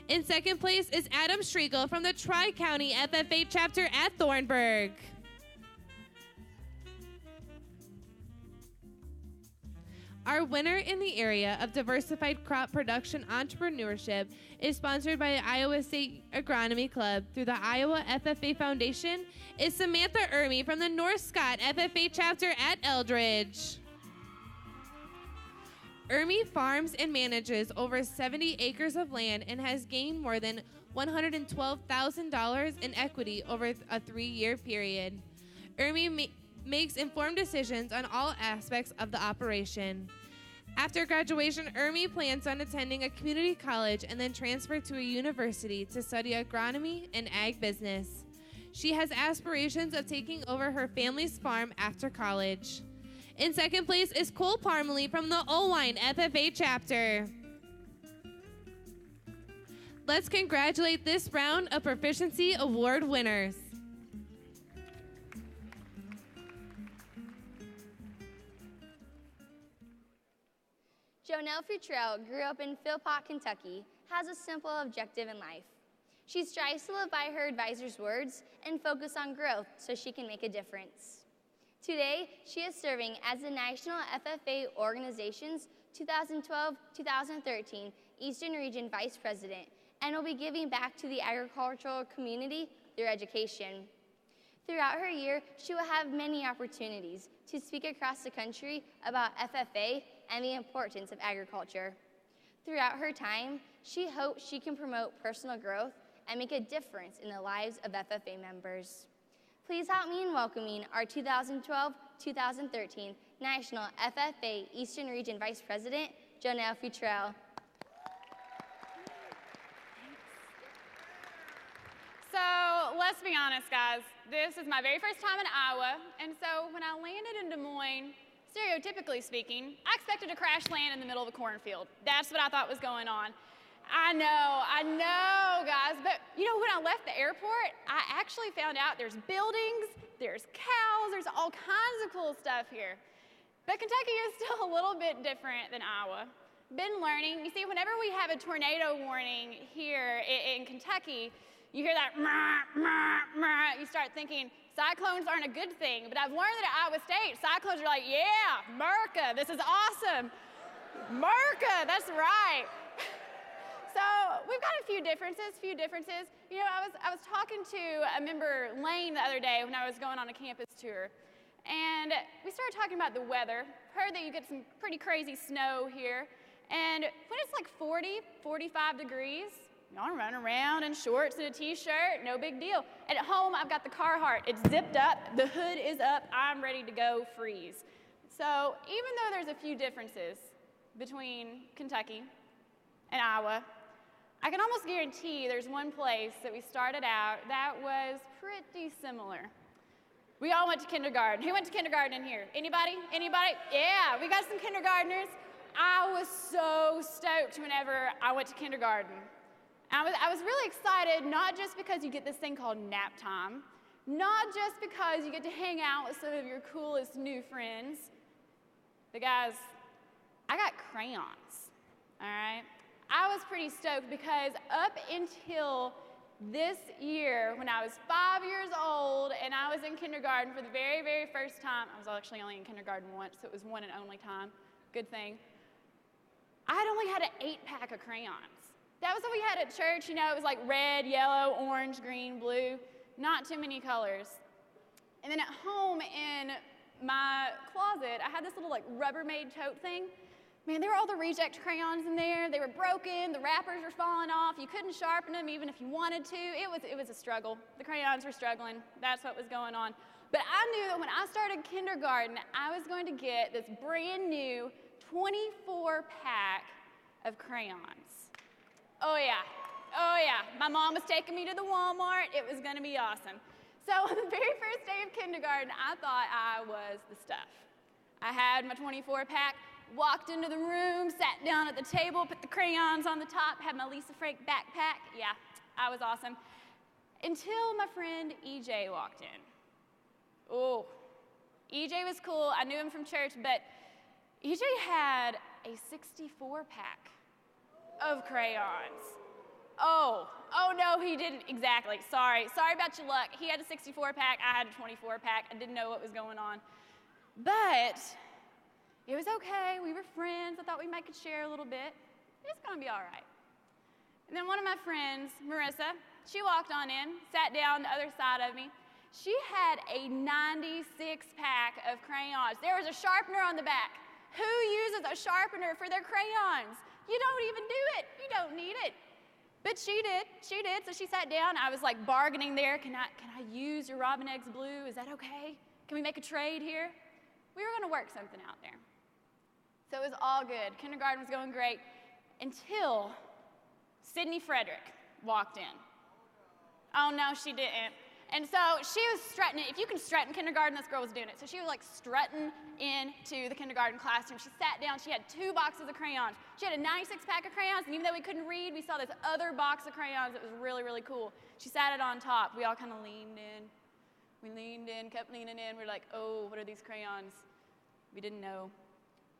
[SPEAKER 21] In second place is Adam Striegel from the Tri-County FFA chapter at Thornburg. Our winner in the area of diversified crop production entrepreneurship is sponsored by the Iowa State Agronomy Club through the Iowa FFA Foundation is Samantha Ermey from the North Scott FFA chapter at Eldridge. Ermey farms and manages over 70 acres of land and has gained more than $112,000 in equity over a 3-year period. Ermey makes informed decisions on all aspects of the operation. After graduation, Ermey plans on attending a community college and then transfer to a university to study agronomy and ag business. She has aspirations of taking over her family's farm after college. In second place is Cole Parmalee from the Owine FFA chapter. Let's congratulate this round of Proficiency Award winners.
[SPEAKER 2] Joenelle Futrell grew up in Philpott, Kentucky, has a simple objective in life. She strives to live by her advisor's words and focus on growth so she can make a difference. Today, she is serving as the National FFA Organization's 2012-2013 Eastern Region Vice President and will be giving back to the agricultural community through education. Throughout her year, she will have many opportunities to speak across the country about FFA and the importance of agriculture. Throughout her time, she hopes she can promote personal growth and make a difference in the lives of FFA members. Please help me in welcoming our 2012-2013 National FFA Eastern Region Vice President, Joenelle Futrell.
[SPEAKER 16] So let's be honest, guys. This is my very first time in Iowa, and so when I landed in Des Moines, stereotypically speaking, I expected to crash land in the middle of a cornfield. That's what I thought was going on. I know, guys, but you know, when I left the airport, I actually found out there's buildings, there's cows, there's all kinds of cool stuff here. But Kentucky is still a little bit different than Iowa. Been learning, you see, whenever we have a tornado warning here in Kentucky, you hear that, meh, meh, meh, you start thinking, cyclones aren't a good thing, but I've learned that at Iowa State, cyclones are like, yeah, America, this is awesome. America, that's right. So we've got a few differences. You know, I was talking to a member, Lane, the other day when I was going on a campus tour, and we started talking about the weather. Heard that you get some pretty crazy snow here, and when it's like 40, 45 degrees, y'all run around in shorts and a t-shirt, no big deal. And at home, I've got the Carhartt. It's zipped up, the hood is up, I'm ready to go freeze. So even though there's a few differences between Kentucky and Iowa, I can almost guarantee there's one place that we started out that was pretty similar. We all went to kindergarten. Who went to kindergarten in here? Anybody? Anybody? Yeah, we got some kindergartners. I was so stoked whenever I went to kindergarten. I was really excited, not just because you get this thing called nap time, not just because you get to hang out with some of your coolest new friends, but guys, I got crayons, all right? I was pretty stoked because up until this year, when I was 5 years old and I was in kindergarten for the very, very first time, I was actually only in kindergarten once, so it was one and only time, good thing, I had only had an 8-pack of crayons. That was what we had at church, you know, it was like red, yellow, orange, green, blue, not too many colors. And then at home in my closet, I had this little like Rubbermaid tote thing. Man, there were all the reject crayons in there. They were broken, the wrappers were falling off. You couldn't sharpen them even if you wanted to. It was a struggle. The crayons were struggling. That's what was going on. But I knew that when I started kindergarten, I was going to get this brand new 24-pack of crayons. Oh yeah, my mom was taking me to the Walmart. It was gonna be awesome. So on the very first day of kindergarten, I thought I was the stuff. I had my 24-pack, walked into the room, sat down at the table, put the crayons on the top, had my Lisa Frank backpack. Yeah, I was awesome. Until my friend EJ walked in. Oh, EJ was cool. I knew him from church, but EJ had a 64-pack of crayons. Oh no, he didn't. Exactly. Sorry about your luck. He had a 64-pack, I had a 24-pack. I didn't know what was going on. But it was okay. We were friends. I thought we might could share a little bit. It's gonna be all right. And then one of my friends, Marissa, she walked on in, sat down the other side of me. She had a 96-pack of crayons. There was a sharpener on the back. Who uses a sharpener for their crayons? You don't even do it. You don't need it. But she did. So she sat down. I was like bargaining there. Can I use your Robin Eggs blue? Is that okay? Can we make a trade here? We were gonna work something out there. So it was all good. Kindergarten was going great until Sydney Frederick walked in. Oh no, she didn't. And so she was strutting it. If you can strut in kindergarten, this girl was doing it. So she was like strutting into the kindergarten classroom. She sat down. She had 2 boxes of crayons. She had a 96-pack of crayons, and even though we couldn't read, we saw this other box of crayons that was really, really cool. She sat it on top. We all kind of leaned in. We leaned in, kept leaning in. We were like, oh, what are these crayons? We didn't know.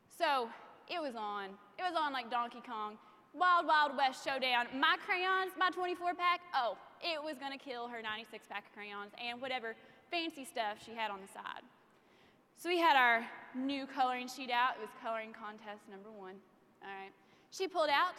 [SPEAKER 16] So it was on. It was on like Donkey Kong. Wild, Wild West showdown. My crayons, my 24-pack, oh, it was going to kill her 96-pack of crayons and whatever fancy stuff she had on the side. So we had our new coloring sheet out. It was coloring contest number 1. All right. She pulled out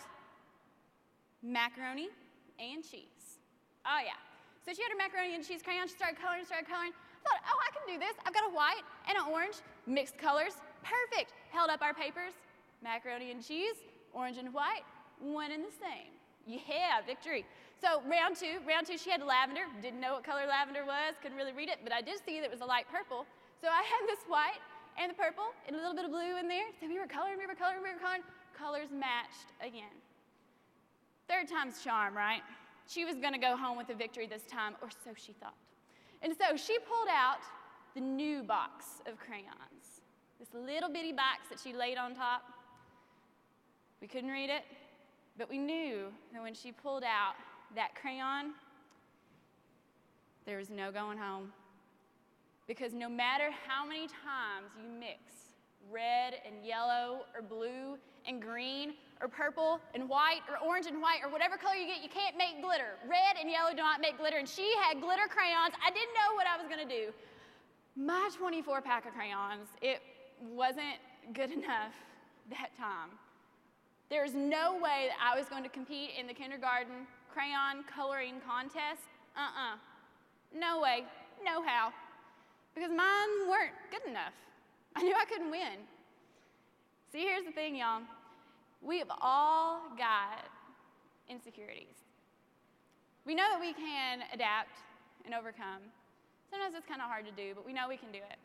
[SPEAKER 16] macaroni and cheese. Oh, yeah. So she had her macaroni and cheese crayon. She started coloring, I thought, oh, I can do this. I've got a white and an orange, mixed colors. Perfect. Held up our papers, macaroni and cheese, orange and white, one and the same. Yeah, victory. So round two, she had lavender. Didn't know what color lavender was, couldn't really read it, but I did see that it was a light purple. So I had this white and the purple and a little bit of blue in there. So we were coloring. Colors matched again. 3rd time's charm, right? She was gonna go home with a victory this time, or so she thought. And so she pulled out the new box of crayons. This little bitty box that she laid on top. We couldn't read it, but we knew that when she pulled out that crayon, there was no going home. Because no matter how many times you mix red and yellow or blue and green or purple and white or orange and white or whatever color you get, you can't make glitter. Red and yellow do not make glitter, and she had glitter crayons. I didn't know what I was gonna do. My 24-pack of crayons, it wasn't good enough that time. There's no way that I was going to compete in the kindergarten crayon coloring contest. No way, no how. Because mine weren't good enough. I knew I couldn't win. See, here's the thing, y'all. We have all got insecurities. We know that we can adapt and overcome. Sometimes it's kind of hard to do, but we know we can do it.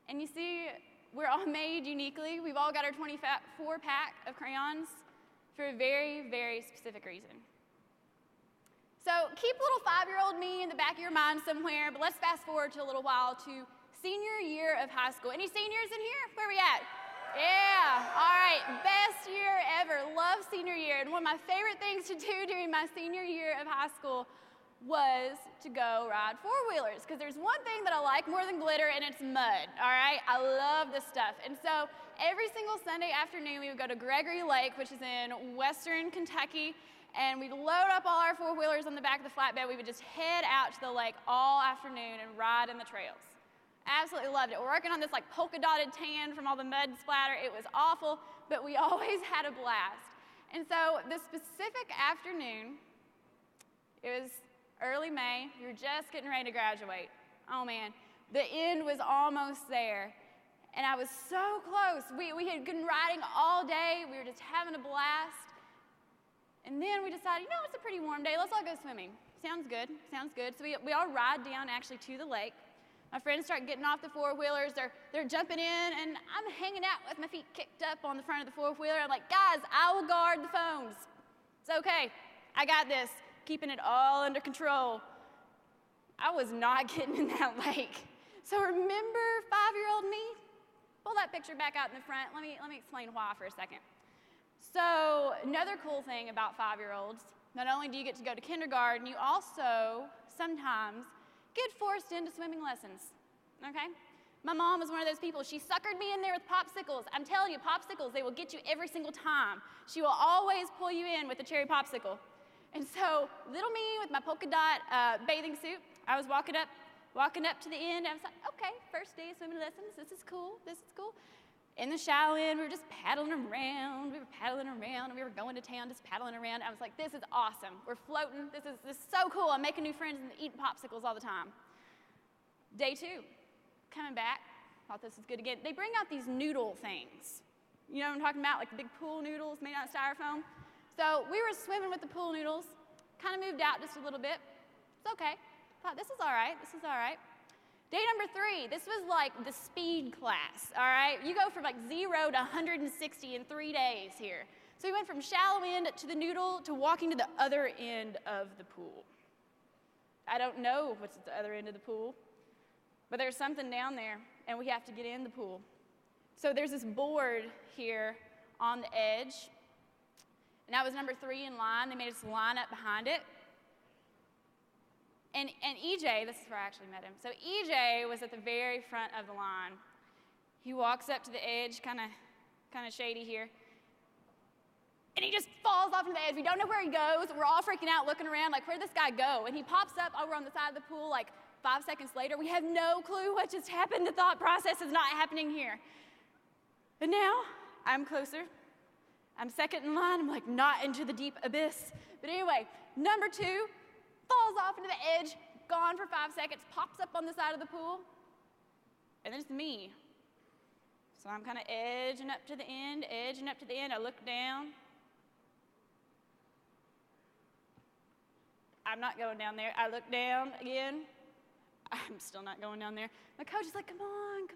[SPEAKER 16] And you see, we're all made uniquely. We've all got our 24-pack of crayons for a very, very specific reason. So keep little 5-year-old me in the back of your mind somewhere, but let's fast forward to a little while to senior year of high school. Any seniors in here? Where are we at? Yeah, all right, best year ever. Love senior year. And one of my favorite things to do during my senior year of high school was to go ride 4-wheelers, because there's one thing that I like more than glitter, and it's mud, all right? I love this stuff. And so every single Sunday afternoon, we would go to Gregory Lake, which is in western Kentucky, and we'd load up all our 4-wheelers on the back of the flatbed. We would just head out to the lake all afternoon and ride in the trails. Absolutely loved it. We're working on this like polka-dotted tan from all the mud splatter. It was awful, but we always had a blast. And so the specific afternoon, it was early May. We were just getting ready to graduate. Oh man, the end was almost there. And I was so close. We had been riding all day. We were just having a blast. And then we decided, you know, it's a pretty warm day. Let's all go swimming. Sounds good, sounds good. So we all ride down actually to the lake. My friends start getting off the 4-wheelers. They're jumping in, and I'm hanging out with my feet kicked up on the front of the 4-wheeler. I'm like, guys, I will guard the phones. It's okay. I got this. Keeping it all under control. I was not getting in that lake. So remember 5-year-old me? Pull that picture back out in the front. Let me explain why for a second. So another cool thing about 5-year-olds, not only do you get to go to kindergarten, you also sometimes get forced into swimming lessons, okay? My mom was one of those people. She suckered me in there with popsicles. I'm telling you, popsicles, they will get you every single time. She will always pull you in with a cherry popsicle. And so little me with my polka dot bathing suit, I was walking up to the end. I was like, okay, first day of swimming lessons. This is cool. In the shallow end, we were just paddling around. And we were going to town just paddling around. I was like, this is awesome. We're floating. This is so cool. I'm making new friends and eating popsicles all the time. Day 2, coming back, thought this was good again. They bring out these noodle things. You know what I'm talking about? Like the big pool noodles made out of styrofoam. So we were swimming with the pool noodles, kind of moved out just a little bit. It's okay. Thought, this is all right. Day number 3, this was like the speed class, all right? You go from like 0 to 160 in 3 days here. So we went from shallow end to the noodle to walking to the other end of the pool.
[SPEAKER 5] I don't know what's at the other end of the pool, but there's something down there, and we have to get in the pool. So there's this board here on the edge, and that was number 3 in line. They made us line up behind it. And EJ, this is where I actually met him. So EJ was at the very front of the line. He walks up to the edge, kind of shady here, and he just falls off to the edge. We don't know where he goes. We're all freaking out, looking around, like, where'd this guy go? And he pops up over on the side of the pool, like 5 seconds later. We have no clue what just happened. The thought process is not happening here. But now, I'm closer. I'm second in line. I'm like, not into the deep abyss. But anyway, number 2 falls off into the edge, gone for 5 seconds, pops up on the side of the pool, and then it's me. So I'm kind of edging up to the end. I look down. I'm not going down there. I look down again. I'm still not going down there. My coach is like, come on.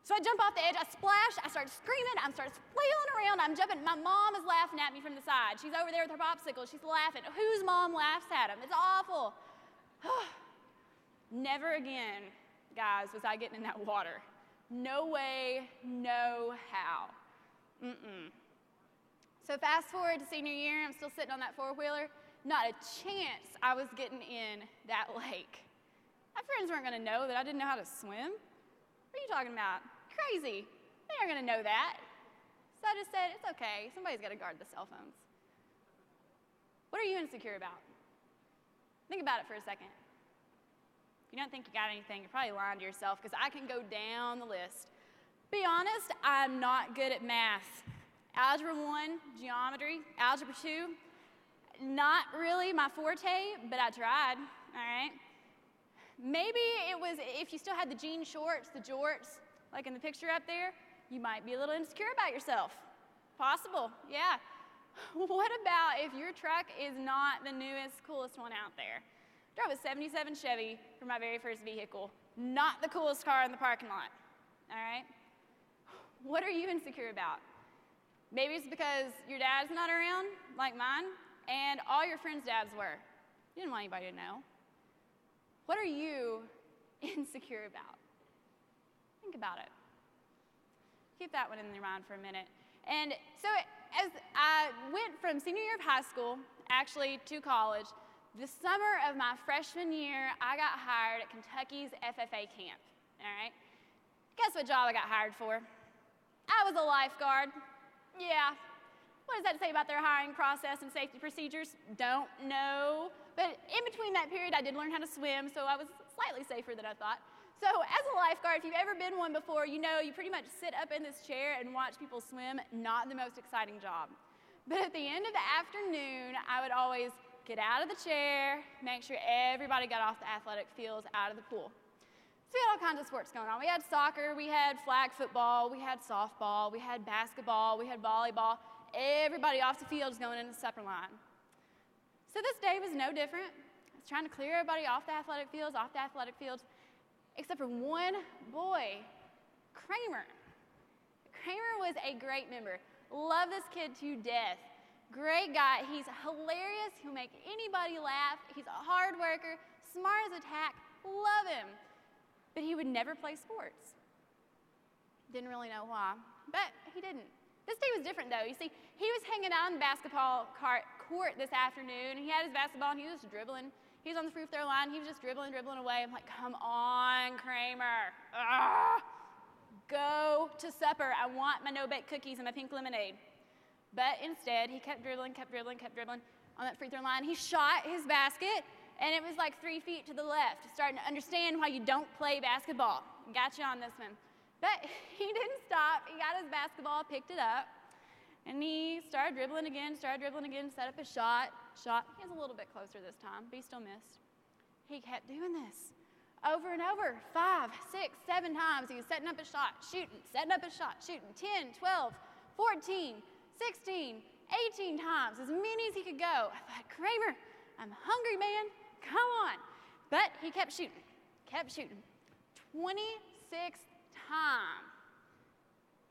[SPEAKER 5] So I jump off the edge, I splash, I start screaming, I start flailing around, I'm jumping. My mom is laughing at me from the side. She's over there with her popsicle, she's laughing. Whose mom laughs at him? It's awful. Never again, guys, was I getting in that water. No way, no how. So fast forward to senior year, I'm still sitting on that 4-wheeler. Not a chance I was getting in that lake. My friends weren't gonna know that I didn't know how to swim. What are you talking about? Crazy. They aren't gonna know that. So I just said, it's okay. Somebody's gotta guard the cell phones. What are you insecure about? Think about it for a second. If you don't think you got anything, you're probably lying to yourself, because I can go down the list. Be honest, I'm not good at math. Algebra 1, geometry, algebra 2, not really my forte, but I tried, all right? Maybe it was, if you still had the jean shorts, the jorts, like in the picture up there, you might be a little insecure about yourself. Possible, yeah. What about if your truck is not the newest, coolest one out there? I drove a 77 Chevy for my very first vehicle. Not the coolest car in the parking lot, all right? What are you insecure about? Maybe it's because your dad's not around, like mine, and all your friends' dads were. You didn't want anybody to know. What are you insecure about? Think about it. Keep that one in your mind for a minute. And so as I went from senior year of high school, actually, to college, the summer of my freshman year, I got hired at Kentucky's FFA camp, all right? Guess what job I got hired for? I was a lifeguard. Yeah. What does that say about their hiring process and safety procedures? Don't know. But in between that period, I did learn how to swim, so I was slightly safer than I thought. So as a lifeguard, if you've ever been one before, you know you pretty much sit up in this chair and watch people swim. Not the most exciting job. But at the end of the afternoon, I would always get out of the chair, make sure everybody got off the athletic fields out of the pool. So we had all kinds of sports going on. We had soccer, we had flag football, we had softball, we had basketball, we had volleyball. Everybody off the field is going in the supper line. So this day was no different. I was trying to clear everybody off the athletic fields, except for one boy, Kramer. Kramer was a great member. Love this kid to death. Great guy. He's hilarious. He'll make anybody laugh. He's a hard worker, smart as a tack. Love him. But he would never play sports. Didn't really know why, but he didn't. This day was different, though. You see, he was hanging out on the basketball court this afternoon, and he had his basketball, and he was just dribbling. He was on the free throw line. He was just dribbling away. I'm like, come on, Kramer. Go to supper. I want my no-bake cookies and my pink lemonade. But instead, he kept dribbling on that free throw line. He shot his basket, and it was like 3 feet to the left. Starting to understand why you don't play basketball. Got you on this one. But he didn't stop. He got his basketball, picked it up, and he started dribbling again, set up his shot. He was a little bit closer this time, but he still missed. He kept doing this over and over, 5, 6, 7 times. He was setting up his shot, shooting, setting up his shot, shooting 10, 12, 14, 16, 18 times, as many as he could go. I thought, Kramer, I'm hungry, man. Come on. But he kept shooting. 26 time.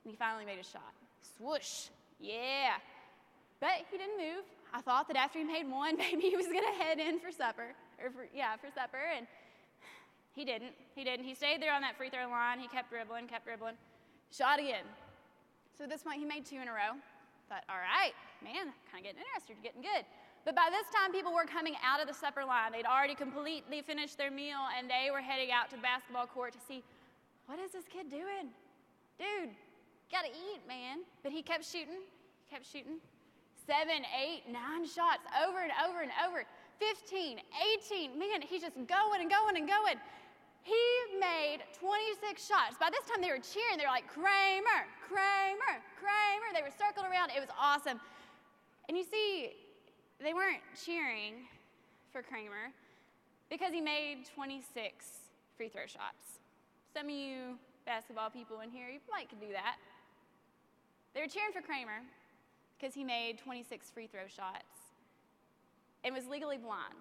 [SPEAKER 5] And he finally made a shot. Swoosh. Yeah. But he didn't move. I thought that after he made one, maybe he was gonna head in for supper, for supper, and he didn't. He stayed there on that free throw line. He kept dribbling, shot again. So at this point, he made 2 in a row. Thought, all right, man, kind of getting interested, getting good. But by this time, people were coming out of the supper line. They'd already completely finished their meal, and they were heading out to the basketball court to see, what is this kid doing? Dude, gotta eat, man. But he kept shooting, 7, 8, 9 shots over and over and over. 15, 18, man, he's just going and going and going. He made 26 shots. By this time, they were cheering. They were like, Kramer, Kramer, Kramer. They were circled around. It was awesome. And you see, they weren't cheering for Kramer because he made 26 free throw shots. Some of you basketball people in here, you might could do that. They were cheering for Kramer because he made 26 free throw shots and was legally blind.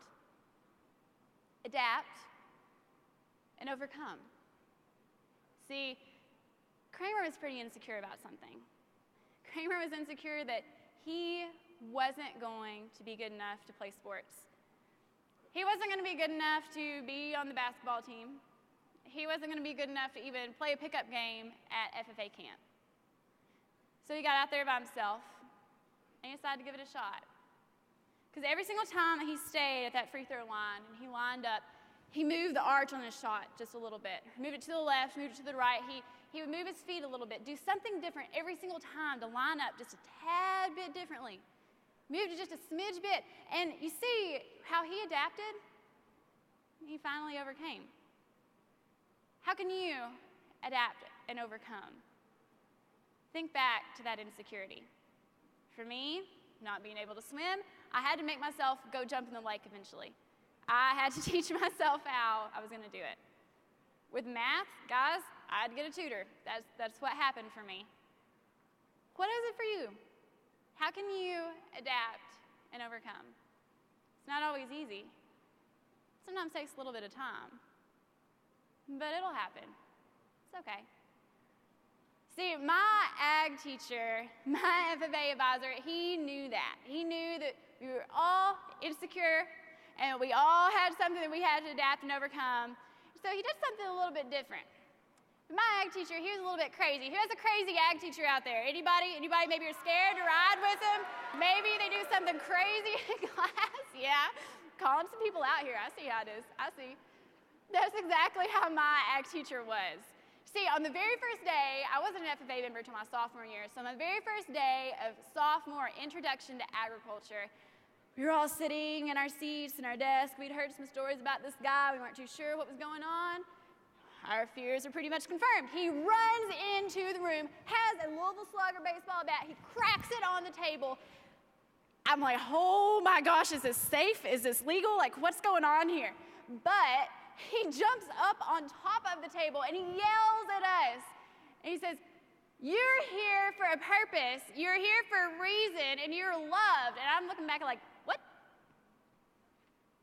[SPEAKER 5] Adapt and overcome. See, Kramer was pretty insecure about something. Kramer was insecure that he wasn't going to be good enough to play sports. He wasn't going to be good enough to be on the basketball team. He wasn't going to be good enough to even play a pickup game at FFA camp. So he got out there by himself, and he decided to give it a shot. Because every single time that he stayed at that free throw line and he lined up, he moved the arch on his shot just a little bit. Move it to the left, move it to the right. He would move his feet a little bit, do something different every single time to line up just a tad bit differently. Moved it just a smidge bit. And you see how he adapted? He finally overcame. How can you adapt and overcome? Think back to that insecurity. For me, not being able to swim, I had to make myself go jump in the lake eventually. I had to teach myself how I was going to do it. With math, guys, I had to get a tutor. That's what happened for me. What is it for you? How can you adapt and overcome? It's not always easy. Sometimes takes a little bit of time. But it'll happen. It's okay. See, my ag teacher, my FFA advisor, he knew that. He knew that we were all insecure and we all had something that we had to adapt and overcome. So he did something a little bit different. My ag teacher, he was a little bit crazy. Who has a crazy ag teacher out there? Anybody maybe you're scared to ride with him? Maybe they do something crazy in class? Yeah, calling some people out here. I see how it is. I see. That's exactly how my ag teacher was. See, on the very first day, I wasn't an FFA member until my sophomore year, so on the very first day of sophomore introduction to agriculture, we were all sitting in our seats and our desks. We'd heard some stories about this guy. We weren't too sure what was going on. Our fears are pretty much confirmed. He runs into the room, has a Louisville Slugger baseball bat. He cracks it on the table. I'm like, oh my gosh, is this safe? Is this legal? Like, what's going on here? But he jumps up on top of the table and he yells at us. And he says, you're here for a purpose, you're here for a reason, and you're loved. And I'm looking back like, what?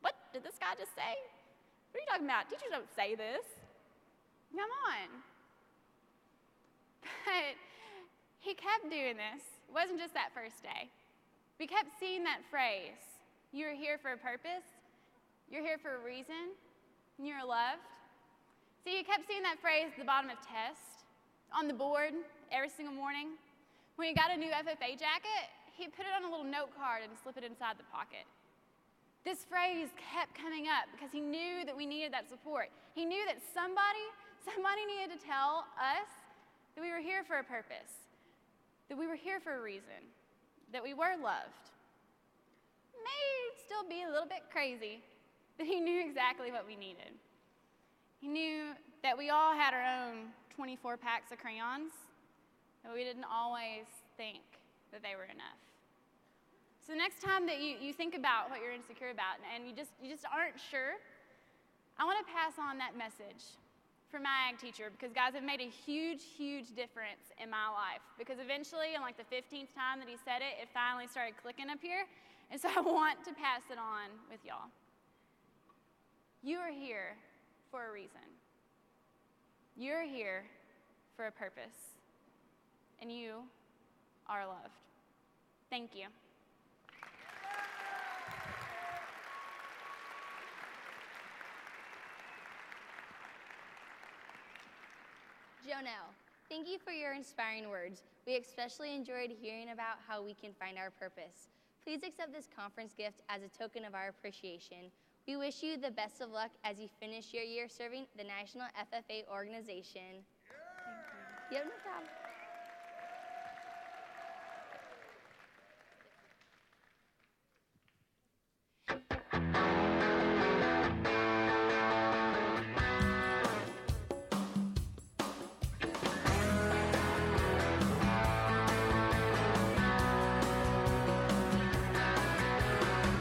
[SPEAKER 5] What did this guy just say? What are you talking about? Teachers don't say this. Come on. But he kept doing this. It wasn't just that first day. We kept seeing that phrase, you're here for a purpose, you're here for a reason, and you're loved. See, he kept seeing that phrase at the bottom of tests, on the board, every single morning. When he got a new FFA jacket, he'd put it on a little note card and slip it inside the pocket. This phrase kept coming up because he knew that we needed that support. He knew that somebody needed to tell us that we were here for a purpose, that we were here for a reason, that we were loved. May still be a little bit crazy, but he knew exactly what we needed. He knew that we all had our own 24 packs of crayons, but we didn't always think that they were enough. So the next time that you think about what you're insecure about and you just aren't sure, I want to pass on that message for my ag teacher because, guys, it made a huge, huge difference in my life because eventually, on like the 15th time that he said it, it finally started clicking up here. And so I want to pass it on with y'all. You are here for a reason. You're here for a purpose. And you are loved. Thank you.
[SPEAKER 2] Joenelle, thank you for your inspiring words. We especially enjoyed hearing about how we can find our purpose. Please accept this conference gift as a token of our appreciation. We wish you the best of luck as you finish your year serving the National FFA organization. Thank you. Yep, no problem.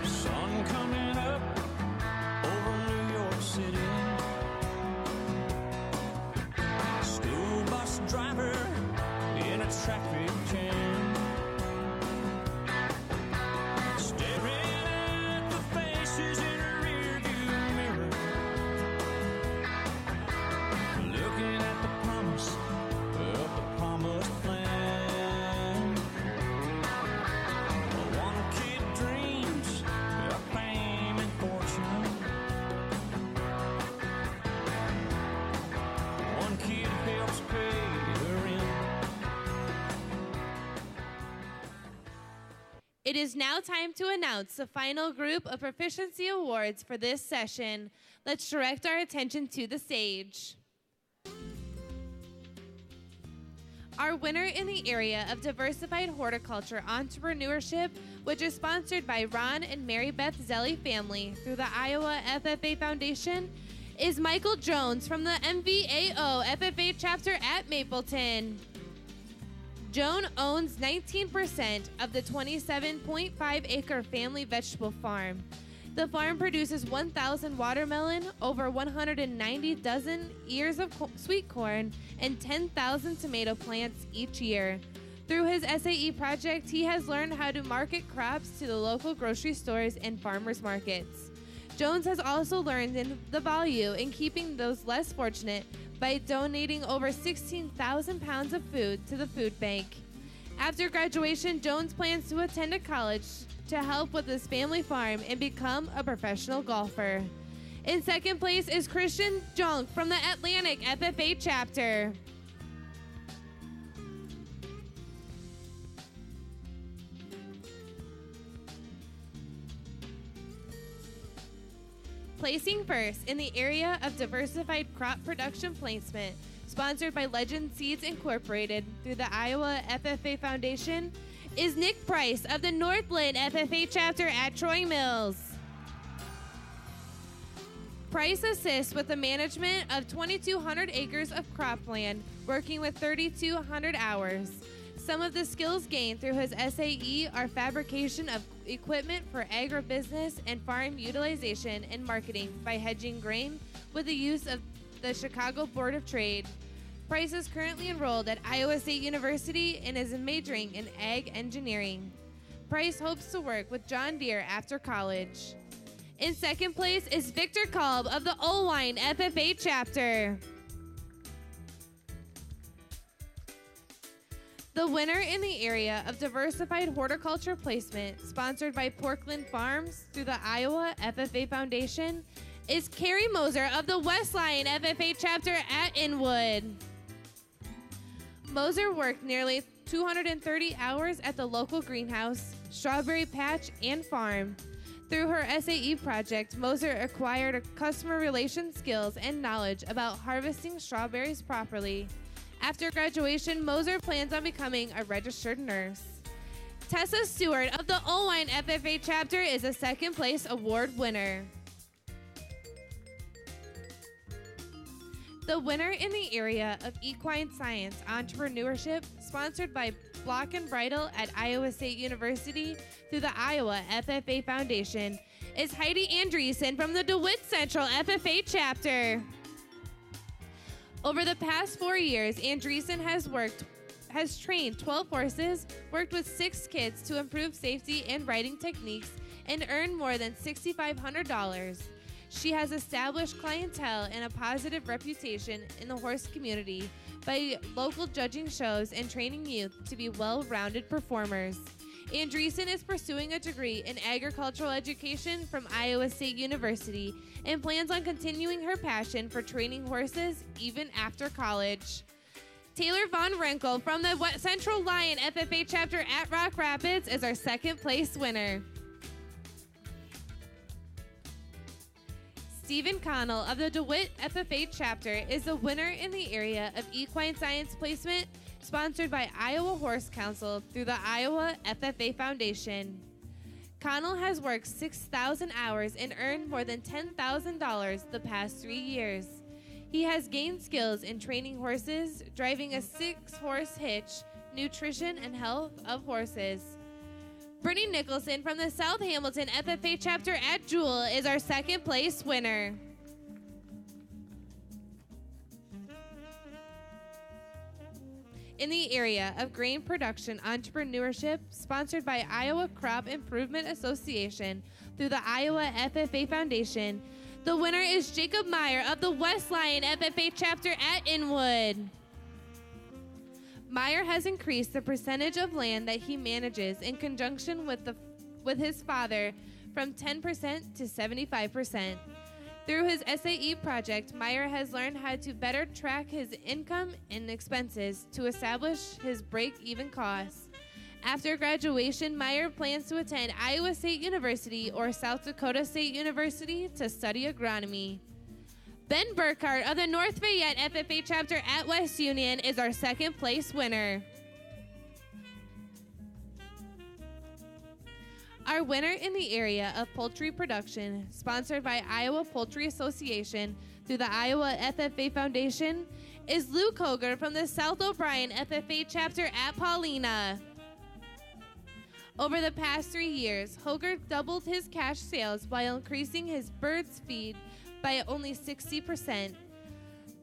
[SPEAKER 8] Sun coming up over New York City. School bus driver in a traffic jam. Staring at the faces in a rearview mirror. Looking at the promise of the promised land. One kid dreams of fame and fortune. One kid helps pay the rent.
[SPEAKER 21] It is now time to announce the final group of Proficiency Awards for this session. Let's direct our attention to the stage. Our winner in the area of Diversified Horticulture Entrepreneurship, which is sponsored by Ron and Mary Beth Zelli family through the Iowa FFA Foundation, is Michael Jones from the MVAO FFA chapter at Mapleton. Joan owns 19% of the 27.5-acre family vegetable farm. The farm produces 1,000 watermelon, over 190 dozen ears of sweet corn, and 10,000 tomato plants each year. Through his SAE project, he has learned how to market crops to the local grocery stores and farmers markets. Jones has also learned the value in keeping those less fortunate by donating over 16,000 pounds of food to the food bank. After graduation, Jones plans to attend a college to help with his family farm and become a professional golfer. In second place is Christian Junk from the Atlantic FFA chapter. Placing first in the area of diversified crop production placement, sponsored by Legend Seeds Incorporated through the Iowa FFA Foundation, is Nick Price of the Northland FFA chapter at Troy Mills. Price assists with the management of 2,200 acres of cropland, working with 3,200 hours. Some of the skills gained through his SAE are fabrication of equipment for agribusiness and farm utilization and marketing by hedging grain with the use of the Chicago Board of Trade. Price is currently enrolled at Iowa State University and is majoring in ag engineering. Price hopes to work with John Deere after college. In second place is Victor Kolb of the Olwine FFA chapter. The winner in the area of diversified horticulture placement, sponsored by Porkland Farms through the Iowa FFA Foundation, is Carrie Moser of the Westline FFA chapter at Inwood. Moser worked nearly 230 hours at the local greenhouse, strawberry patch, and farm. Through her SAE project, Moser acquired customer relations skills and knowledge about harvesting strawberries properly. After graduation, Moser plans on becoming a registered nurse. Tessa Stewart of the Olwine FFA chapter is a second place award winner. The winner in the area of equine science entrepreneurship, sponsored by Block and Bridle at Iowa State University through the Iowa FFA Foundation, is Heidi Andreessen from the DeWitt Central FFA chapter. Over the past 4 years, Andreessen has trained 12 horses, worked with 6 kids to improve safety and riding techniques, and earned more than $6,500. She has established clientele and a positive reputation in the horse community by local judging shows and training youth to be well-rounded performers. Andreessen is pursuing a degree in agricultural education from Iowa State University and plans on continuing her passion for training horses even after college. Taylor Von Wrinkle from the Central Lion FFA chapter at Rock Rapids is our second place winner. Stephen Connell of the DeWitt FFA chapter is the winner in the area of equine science placement, sponsored by Iowa Horse Council through the Iowa FFA Foundation. Connell has worked 6,000 hours and earned more than $10,000 the past 3 years. He has gained skills in training horses, driving a 6-horse hitch, nutrition and health of horses. Brittany Nicholson from the South Hamilton FFA chapter at Jewel is our second place winner. In the area of grain production entrepreneurship, sponsored by Iowa Crop Improvement Association through the Iowa FFA Foundation, the winner is Jacob Meyer of the West Lion FFA chapter at Inwood. Meyer has increased the percentage of land that he manages in conjunction with his father from 10% to 75%. Through his SAE project, Meyer has learned how to better track his income and expenses to establish his break-even costs. After graduation, Meyer plans to attend Iowa State University or South Dakota State University to study agronomy. Ben Burkhart of the North Fayette FFA chapter at West Union is our second place winner. Our winner in the area of poultry production, sponsored by Iowa Poultry Association through the Iowa FFA Foundation, is Luke Hoger from the South O'Brien FFA chapter at Paulina. Over the past 3 years, Hoger doubled his cash sales while increasing his birds feed by only 60%.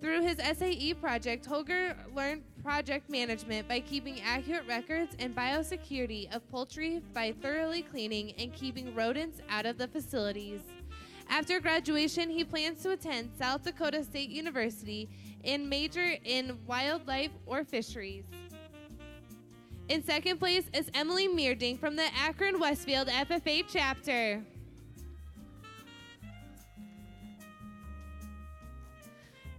[SPEAKER 21] Through his SAE project, Hoger learned project management by keeping accurate records and biosecurity of poultry by thoroughly cleaning and keeping rodents out of the facilities. After graduation, he plans to attend South Dakota State University and major in wildlife or fisheries. In second place is Emily Meerding from the Akron Westfield FFA chapter.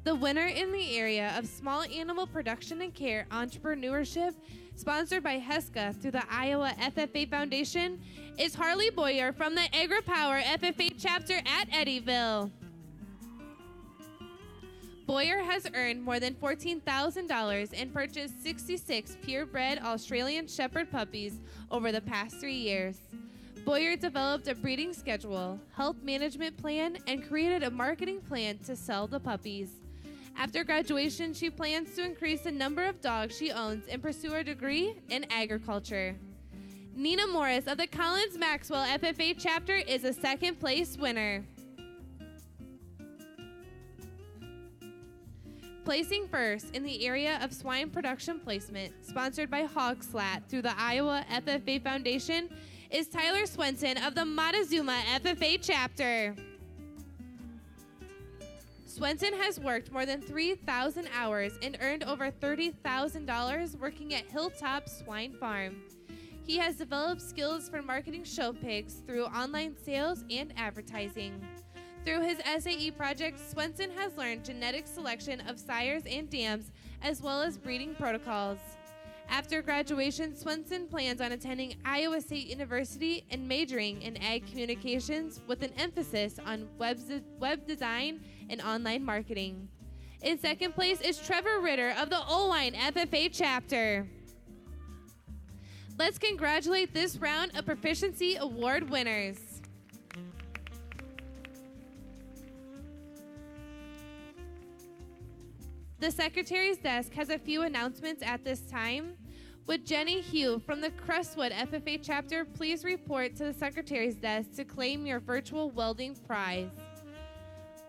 [SPEAKER 21] The winner in the area of small animal production and care entrepreneurship, sponsored by HESCA through the Iowa FFA Foundation, is Harley Boyer from the AgriPower FFA chapter at Eddyville. Boyer has earned more than $14,000 and purchased 66 purebred Australian Shepherd puppies over the past 3 years. Boyer developed a breeding schedule, health management plan, and created a marketing plan to sell the puppies. After graduation, she plans to increase the number of dogs she owns and pursue a degree in agriculture. Nina Morris of the Collins Maxwell FFA chapter is a second place winner. Placing first in the area of swine production placement, sponsored by Hogslat through the Iowa FFA Foundation, is Tyler Swenson of the Montezuma FFA chapter. Swenson has worked more than 3,000 hours and earned over $30,000 working at Hilltop Swine Farm. He has developed skills for marketing show pigs through online sales and advertising. Through his SAE project, Swenson has learned genetic selection of sires and dams, as well as breeding protocols. After graduation, Swenson plans on attending Iowa State University and majoring in ag communications with an emphasis on web design and online marketing. In second place is Trevor Ritter of the Oline FFA chapter. Let's congratulate this round of Proficiency Award winners. The Secretary's desk has a few announcements at this time. Would Jenny Hugh from the Crestwood FFA chapter please report to the Secretary's desk to claim your virtual welding prize?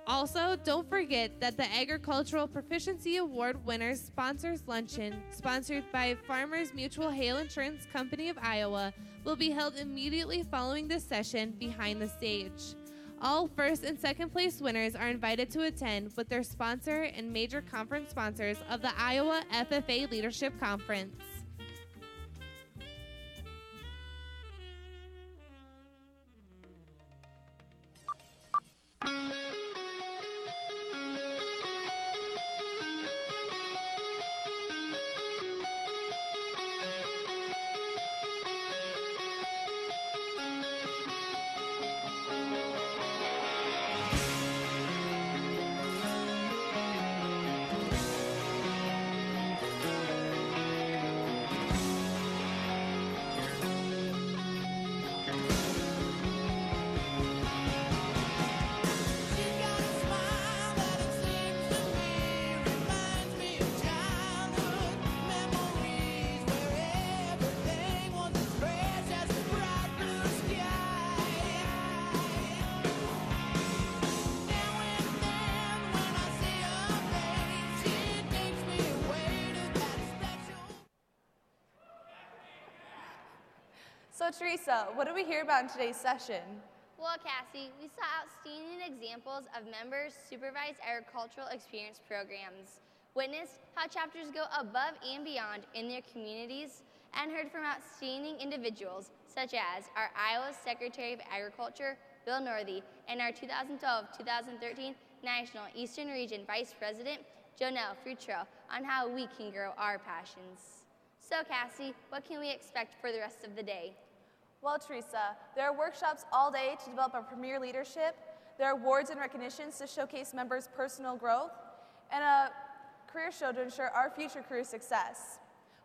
[SPEAKER 21] Also, don't forget that the Agricultural Proficiency Award winners sponsors luncheon, sponsored by Farmers Mutual Hail Insurance Company of Iowa, will be held immediately following this session behind the stage. All first and second place winners are invited to attend with their sponsor and major conference sponsors of the Iowa FFA Leadership Conference.
[SPEAKER 13] So Teresa, what did we hear about in today's session?
[SPEAKER 2] Well, Cassie, we saw outstanding examples of members' supervised agricultural experience programs, witnessed how chapters go above and beyond in their communities, and heard from outstanding individuals such as our Iowa Secretary of Agriculture, Bill Northey, and our 2012-2013 National Eastern Region Vice President, Joenelle Futrell, on how we can grow our passions. So Cassie, what can we expect for the rest of the day?
[SPEAKER 13] Well, Teresa, there are workshops all day to develop our premier leadership. There are awards and recognitions to showcase members' personal growth, and a career show to ensure our future career success.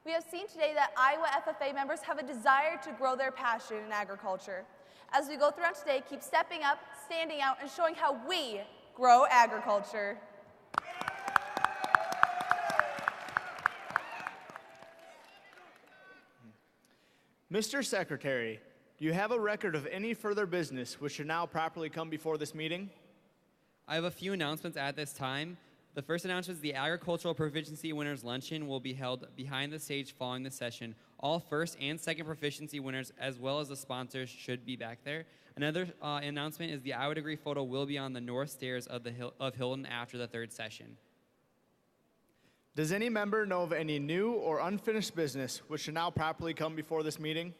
[SPEAKER 13] We have seen today that Iowa FFA members have a desire to grow their passion in agriculture. As we go throughout today, keep stepping up, standing out, and showing how we grow agriculture.
[SPEAKER 10] Mr. Secretary, do you have a record of any further business which should now properly come before this meeting?
[SPEAKER 6] I have a few announcements at this time. The first announcement is the Agricultural Proficiency Winners Luncheon will be held behind the stage following the session. All first and second proficiency winners, as well as the sponsors, should be back there. Another announcement is the Iowa Degree photo will be on the north stairs of Hilton after the third session.
[SPEAKER 10] Does any member know of any new or unfinished business which should now properly come before this meeting?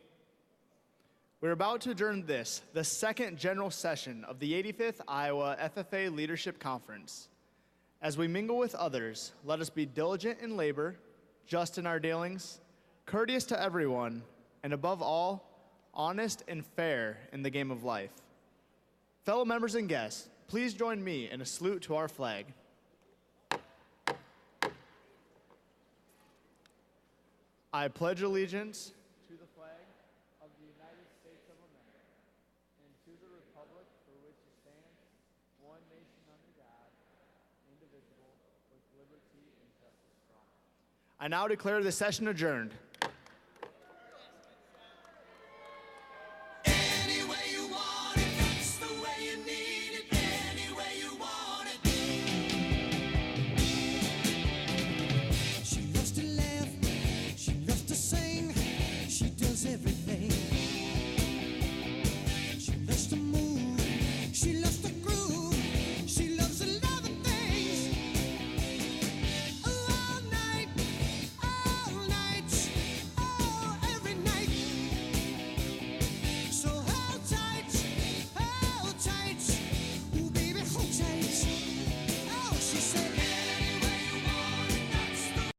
[SPEAKER 10] We're about to adjourn this, the second general session of the 85th Iowa FFA Leadership Conference. As we mingle with others, let us be diligent in labor, just in our dealings, courteous to everyone, and above all, honest and fair in the game of life. Fellow members and guests, please join me in a salute to our flag. I pledge allegiance to the flag of the United States of America and to the republic for which it stands, one nation under God, indivisible, with liberty and justice for all. I now declare the session adjourned.